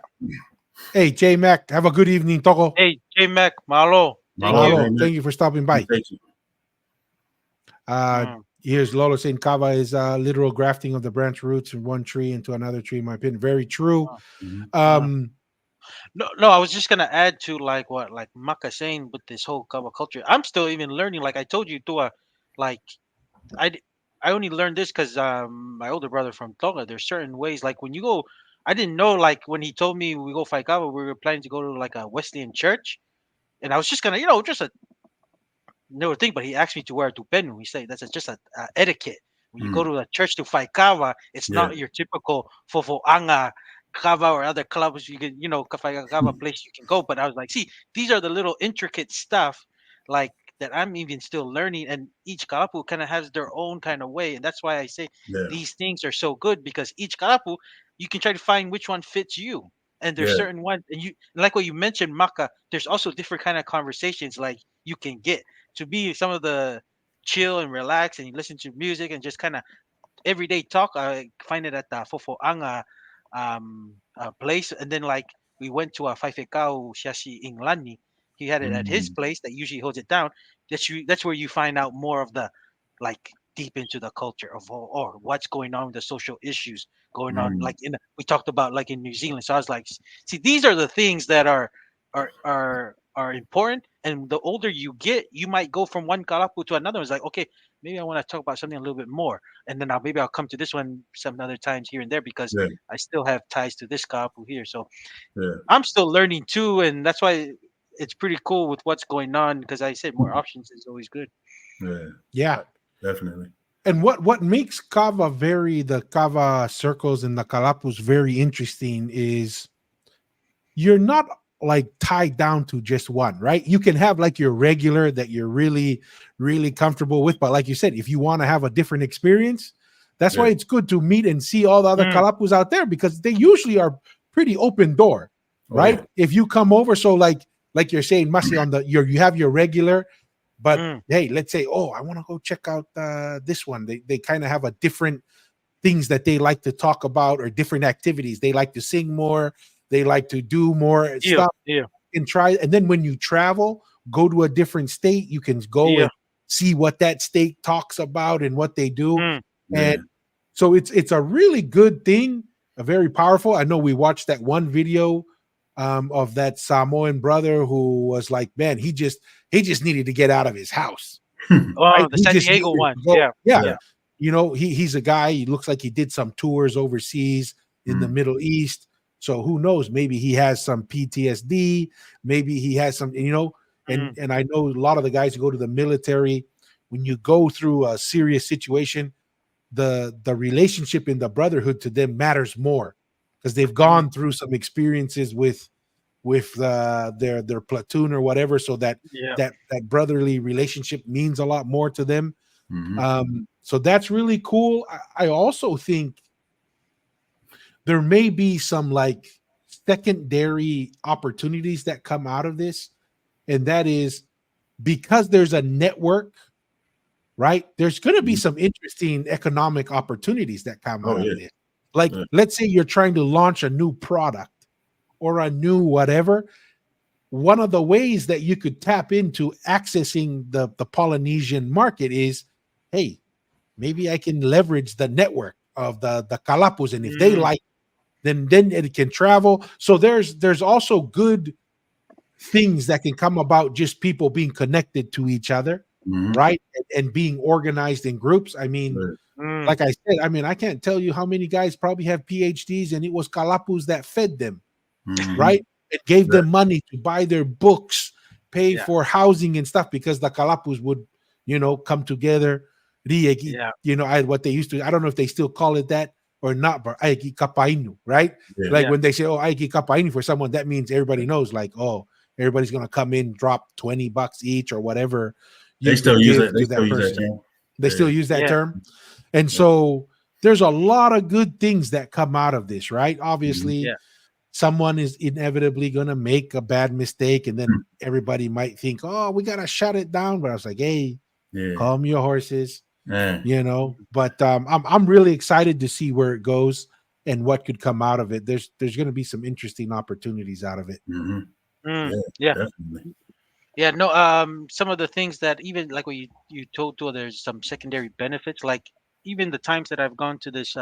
Hey, J Mac, have a good evening, Togo. Hey, J Mac, Malo. Thank you for stopping by. Thank you. Here's Lolo saying Kava is literal grafting of the branch roots from one tree into another tree, in my opinion. Very true. No, I was just gonna add to like what Maka saying with this whole Kava culture. I'm still even learning. Like I told you, Tua, like I only learned this because my older brother from Tonga. There's certain ways, like when you go, I didn't know, like when he told me we go fight Kava, we were planning to go to like a Wesleyan church, and I was just gonna, just a no thing, but he asked me to wear a tupenu. He said that's just a etiquette. When you go to a church to fight Kava, it's not your typical fofoanga Kava or other clubs you can, Kava place you can go. But I was like, see, these are the little intricate stuff like that I'm even still learning. And each kalapu kind of has their own kind of way. And that's why I say these things are so good, because each kalapu, you can try to find which one fits you. And there's certain ones, and you like what you mentioned, Maka. There's also different kind of conversations like you can get to be some of the chill and relax, and you listen to music and just kind of everyday talk. I find it at the Fofoanga place, and then like we went to a Faifekau Shashi Inglani. He had it at his place that usually holds it down. That's where you find out more of the like deep into the culture of or what's going on with the social issues going on. Like we talked about like in New Zealand. So I was like, see, these are the things that are important. And the older you get, you might go from one kalapu to another. It's like, okay, maybe I want to talk about something a little bit more, and then maybe I'll come to this one some other times here and there because Yeah. I still have ties to this kalapu here. So Yeah. I'm still learning too, and that's why it's pretty cool with what's going on. Because I said more options is always good. Yeah, definitely. And what makes the Kava circles and the Kalapus very interesting is you're not like tied down to just one, right? You can have like your regular that you're really, really comfortable with. But like you said, if you want to have a different experience, that's why it's good to meet and see all the other Kalapus out there, because they usually are pretty open door, right? If you come over, so like you're saying, Masi, on you have your regular, but hey, let's say, oh, I want to go check out this one. They kind of have a different things that they like to talk about or different activities. They like to sing more. They like to do more stuff and try. And then when you travel, go to a different state, you can go and see what that state talks about and what they do. And so it's a really good thing, a very powerful. I know we watched that one video of that Samoan brother who was like, man, he just needed to get out of his house. Oh, the San Diego one. Yeah. You know, he's a guy, he looks like he did some tours overseas in the Middle East. So who knows? Maybe he has some PTSD. Maybe he has some, and I know a lot of the guys who go to the military, when you go through a serious situation, the relationship in the brotherhood to them matters more because they've gone through some experiences with their platoon or whatever, so that brotherly relationship means a lot more to them. So that's really cool. I also think there may be some like secondary opportunities that come out of this, and that is because there's a network, right? There's going to be some interesting economic opportunities that come out of this. Like, let's say you're trying to launch a new product or a new whatever. One of the ways that you could tap into accessing the Polynesian market is, hey, maybe I can leverage the network of the Kalapus, and if they like, then it can travel. So there's also good things that can come about just people being connected to each other, right? And being organized in groups. I mean, like I said, I mean, I can't tell you how many guys probably have PhDs, and it was Kalapus that fed them, right? It gave them money to buy their books, pay for housing and stuff, because the Kalapus would, come together. What they used to, I don't know if they still call it that or not, but aiki kapainu, right? Like when they say, oh, aiki kapainu for someone, that means everybody knows, like, oh, everybody's gonna come in, drop $20 each or whatever. They still use it. They still use that term. They still use that term. And so there's a lot of good things that come out of this, right? Obviously, someone is inevitably gonna make a bad mistake, and then everybody might think, oh, we gotta shut it down. But I was like, hey, calm your horses. But I'm really excited to see where it goes and what could come out of it. There's going to be some interesting opportunities out of it. Definitely. Some of the things that even like what you told to, there's some secondary benefits, like even the times that I've gone to this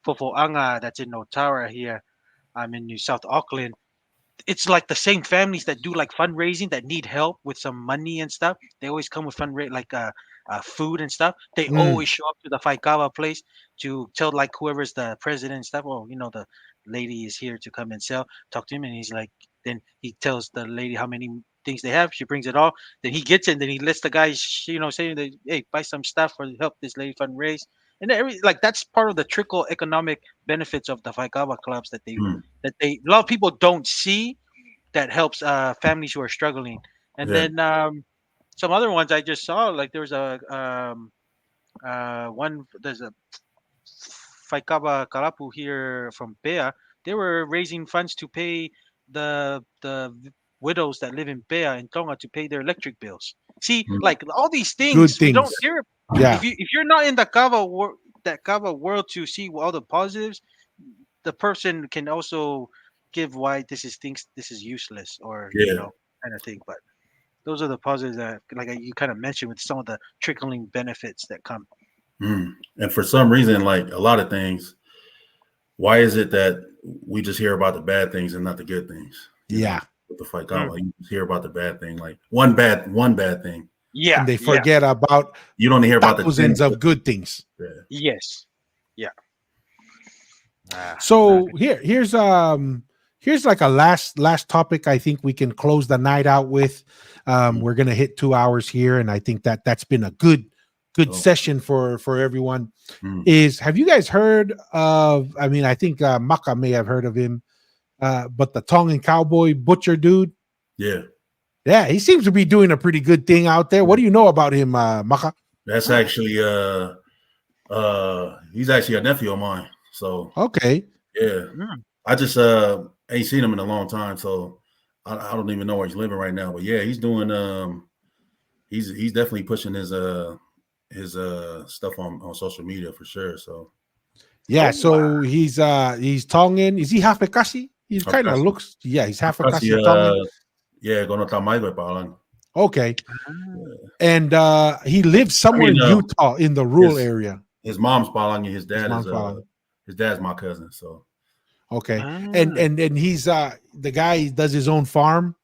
Fofoanga that's in Otawa here, I'm in New South Auckland. It's like the same families that do like fundraising that need help with some money and stuff. They always come with food and stuff. They always show up to the Faikawa place to tell like whoever's the president and stuff. Oh, the lady is here to come and talk to him, and he's like, then he tells the lady how many things they have. She brings it all. Then he gets it, and then he lets the guys, saying that, hey, buy some stuff for help this lady fundraise. And that's part of the trickle economic benefits of the Faikawa clubs that a lot of people don't see, that helps families who are struggling. And then some other ones I just saw, like there's a Faikawa Kalapu here from Pea. They were raising funds to pay the widows that live in Pea and Tonga to pay their electric bills. See, like all these things, we don't hear. If you're not in the Kava world to see all the positives, the person can also give why this is useless or kind of thing. But those are the positives that, like you kind of mentioned, with some of the trickling benefits that come. And for some reason, like a lot of things, why is it that we just hear about the bad things and not the good things? Yeah. With the fight Kava, you just hear about the bad thing, like one bad thing. Yeah. And they forget about you don't hear about the thousands of good things. Yeah. Yes. Yeah. So here's like a last topic I think we can close the night out with. We're gonna hit 2 hours here, and I think that's been a good session for everyone. Have you guys heard of, I mean, I think Maka may have heard of him, but the Tongan cowboy butcher dude? Yeah, he seems to be doing a pretty good thing out there. What do you know about him, Maka? That's actually he's actually a nephew of mine. So okay. Yeah. I just ain't seen him in a long time, so I don't even know where he's living right now. But yeah, he's doing he's definitely pushing his stuff on social media for sure. So yeah, so he's Tongan. Is he half Bekasi? He kind of looks, he's half Bekasi Tongan. Yeah, going to Tamaiwe Palan. Okay. And he lives somewhere in Utah in the rural area. His mom's Palangi, his dad's my cousin. So okay. And he's the guy, he does his own farm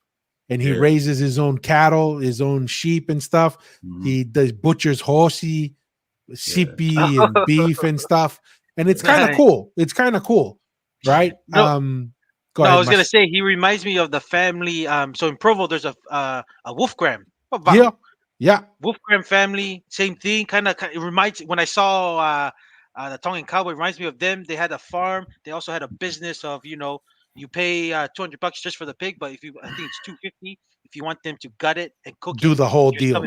and he raises his own cattle, his own sheep and stuff. He does butchers horsey, sipi and beef and stuff. And it's kind of cool. It's kind of cool, right? No, go ahead, I was gonna say he reminds me of the family. So in Provo, there's a Wolfgram. Yeah. Wolfgram family, same thing. Kind of it reminds, when I saw the Tongan cowboy, it reminds me of them. They had a farm. They also had a business of, you pay $200 just for the pig, but I think it's $250 if you want them to gut it and cook do it. The whole deal.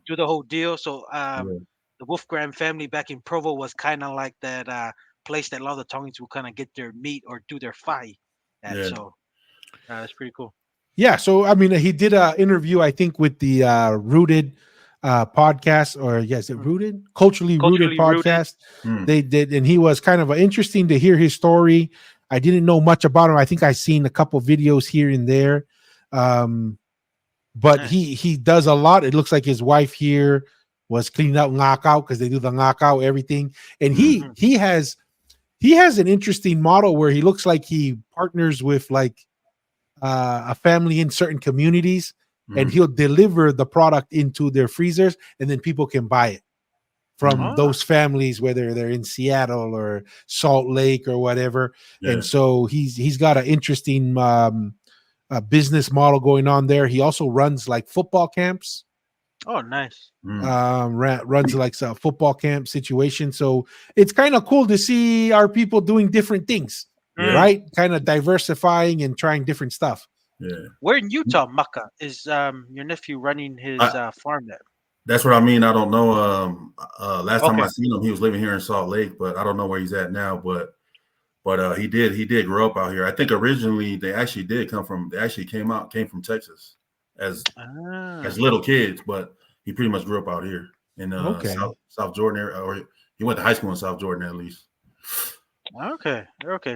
Do the whole deal. So the Wolfgram family back in Provo was kind of like that place that a lot of the Tongans will kind of get their meat or do their fai. So that's pretty cool. Yeah, so I mean, he did an interview, I think, with the Rooted podcast, or is it Rooted? Culturally Rooted podcast. They did, and he was kind of interesting to hear his story. I didn't know much about him. I think I've seen a couple videos here and there, but he does a lot. It looks like his wife here was cleaning out ngakao, because they do the ngakao everything, and he has an interesting model where he looks like he partners with like a family in certain communities, and he'll deliver the product into their freezers, and then people can buy it from those families, whether they're in Seattle or Salt Lake or whatever. And so he's got an interesting business model going on there. He also runs like football camps. Oh, nice. Runs like a football camp situation. So it's kind of cool to see our people doing different things, right? Kind of diversifying and trying different stuff. Where in Utah, Maka, is your nephew running his farm there? That's what I mean. I don't know. Last time I seen him, he was living here in Salt Lake, but I don't know where he's at now. But he did grow up out here. I think originally they actually came from Texas as little kids, but he pretty much grew up out here in South Jordan area, or he went to high school in South Jordan at least. Okay,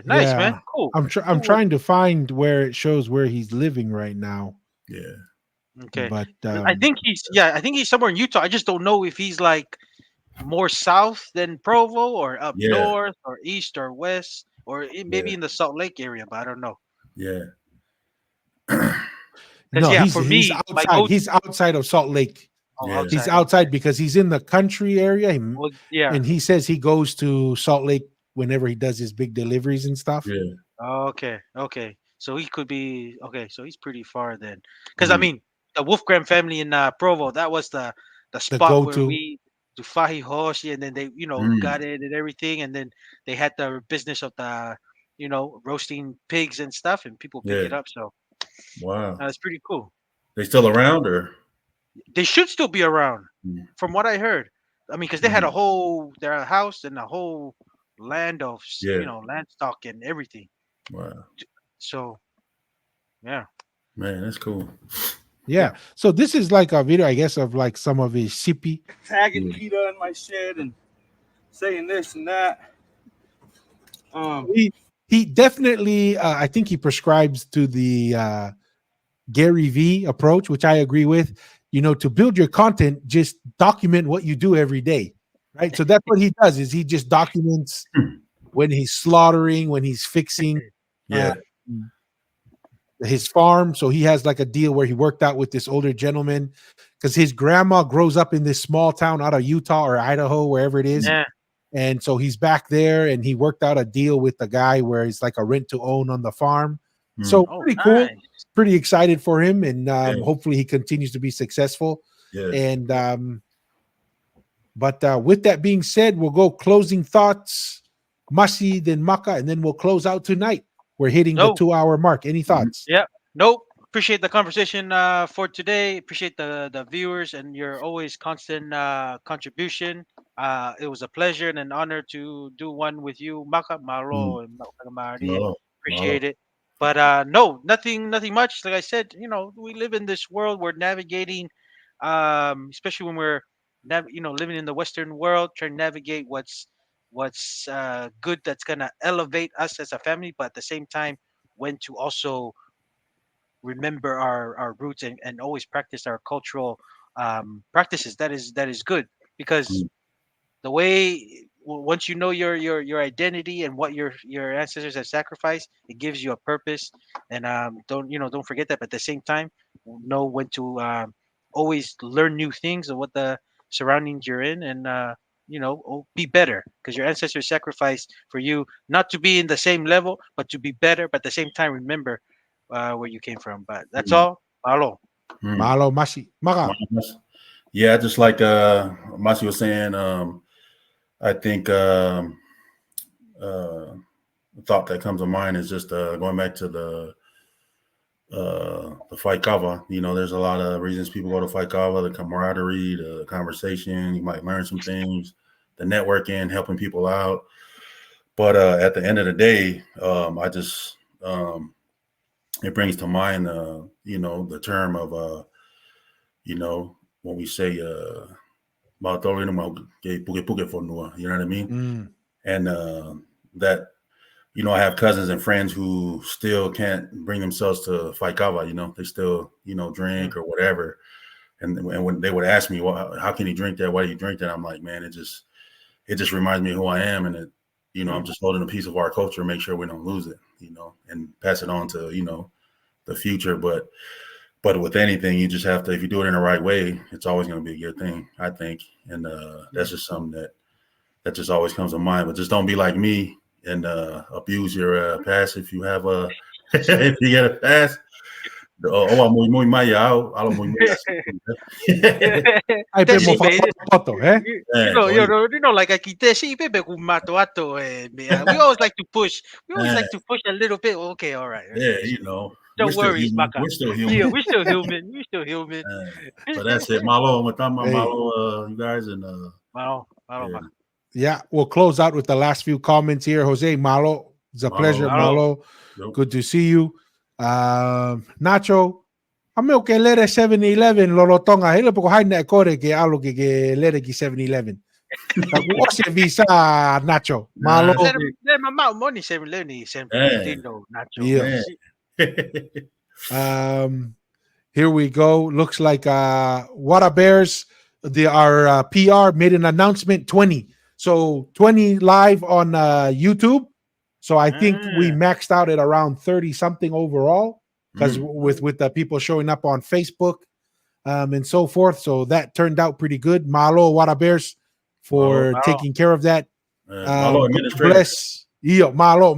nice, man, cool. I'm trying to find where it shows where he's living right now. Okay, but I think he's somewhere in Utah. I just don't know if he's like more south than Provo, or up north, or east, or west, or maybe in the Salt Lake area, but I don't know. No, he's outside. He's outside of Salt Lake. He's outside because he's in the country area. And he says he goes to Salt Lake whenever he does his big deliveries and stuff. Okay. So he could be so he's pretty far then. Because I mean, the Wolfgram family in Provo, that was the spot where we do fahi hoshi, and then they got it and everything, and then they had the business of the roasting pigs and stuff, and people pick it up. So that's pretty cool. They still around, or they should still be around, from what I heard. I mean, because they had their house and a whole land of land stock and everything. Wow. So man, that's cool. So this is like a video, I guess, of like some of his sippy tagging Peter in my shed and saying this and that. he definitely, I think he prescribes to the Gary V approach, which I agree with. You know, to build your content, just document what you do every day, right? So that's what he does. Is he just documents when he's slaughtering, when he's fixing his farm. So he has like a deal where he worked out with this older gentleman because his grandma grows up in this small town out of Utah or Idaho, wherever it is. Yeah. And so he's back there and he worked out a deal with the guy where it's like a rent to own on the farm. So pretty cool. Nice. Pretty excited for him. And hopefully he continues to be successful. Yeah. And but with that being said, we'll go closing thoughts, Masi, then Maka, and then we'll close out tonight. We're hitting the 2-hour mark. Any thoughts? Yeah. Nope. Appreciate the conversation for today. Appreciate the viewers and your always constant contribution. It was a pleasure and an honor to do one with you, Maka, Malo, and Mari. Appreciate it. But no, nothing much. Like I said, you know, we live in this world. We're navigating, especially when we're, living in the Western world, trying to navigate what's good that's gonna elevate us as a family, but at the same time, when to also remember our roots and always practice our cultural practices. That is good because the way once you know your identity and what your ancestors have sacrificed, it gives you a purpose. And don't forget that. But at the same time, know when to always learn new things of what the surroundings you're in, and be better because your ancestors sacrificed for you not to be in the same level, but to be better. But at the same time, remember where you came from. But that's all. Malo. Malo, Masi. Maka. Yeah, just like Masi was saying, I think the thought that comes to mind is just going back to the fight Kava. You know, there's a lot of reasons people go to fight Kava: the camaraderie, the conversation. You might learn some things, the networking, helping people out. But at the end of the day, I just it brings to mind, the term of, when we say, you know what I mean? And that, I have cousins and friends who still can't bring themselves to fight Kava, they still, drink or whatever. And when they would ask me, well, how can you drink that? Why do you drink that? I'm like, man, it just reminds me of who I am. And it, I'm just holding a piece of our culture, make sure we don't lose it, and pass it on to, the future. But with anything, you just have to, if you do it in the right way, it's always going to be a good thing, I think. And that's just something that just always comes to mind. But just don't be like me and abuse your pass if you have a if you get a pass. Muy maya, muy like I keep we always like to push. We always like to push a little bit. Okay, all right. Yeah, don't worry, Maka. We're still human. Yeah, we're still human. We're still human. So that's it. Malo, you guys, and Malo. Yeah, we'll close out with the last few comments here. Jose, Malo, it's a pleasure, Malo. Yep. Good to see you. Nacho, ame ke lere 7-Eleven lolotonga hele poko haina kore ke alo ke lere ki 7-Eleven. What's your visa, Nacho? Malo. Mama money 7-Eleven Nacho. Yeah. Here we go. Looks like Wada Bears, our PR made an announcement 20. So 20 live on YouTube. So I think we maxed out at around 30 something overall because with the people showing up on Facebook and so forth. So that turned out pretty good. Malo, Wada Bears for taking care of that. Malo bless. Malo.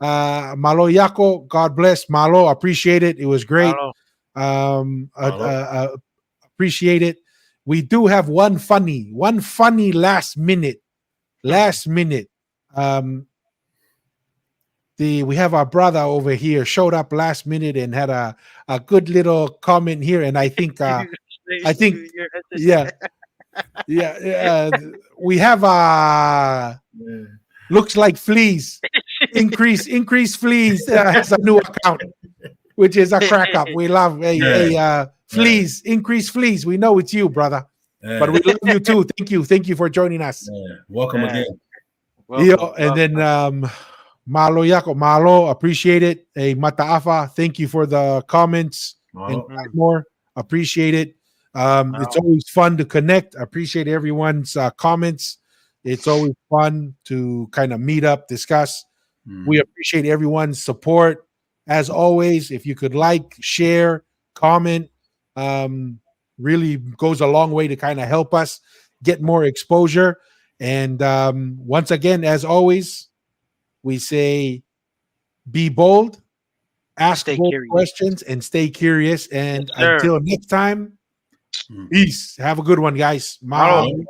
Malo Yako, God bless. Malo, appreciate it. It was great. Appreciate it. We do have one funny last minute. We have our brother over here showed up last minute and had a good little comment here, and I think we have looks like Fleas increase Fleas has a new account, which is a crack up. We love Fleas, increase Fleas. We know it's you, brother, but we love you too. Thank you for joining us. Welcome again. And then Malo yako, malo. Appreciate it. Hey, Mataafa, thank you for the comments and more. Appreciate it. It's always fun to connect. I appreciate everyone's comments. It's always fun to kind of meet up, discuss. We appreciate everyone's support. As always, if you could like, share, comment, really goes a long way to kind of help us get more exposure. And once again, as always, we say be bold, ask bold questions, and stay curious. And until next time, peace. Have a good one, guys. Mahalo.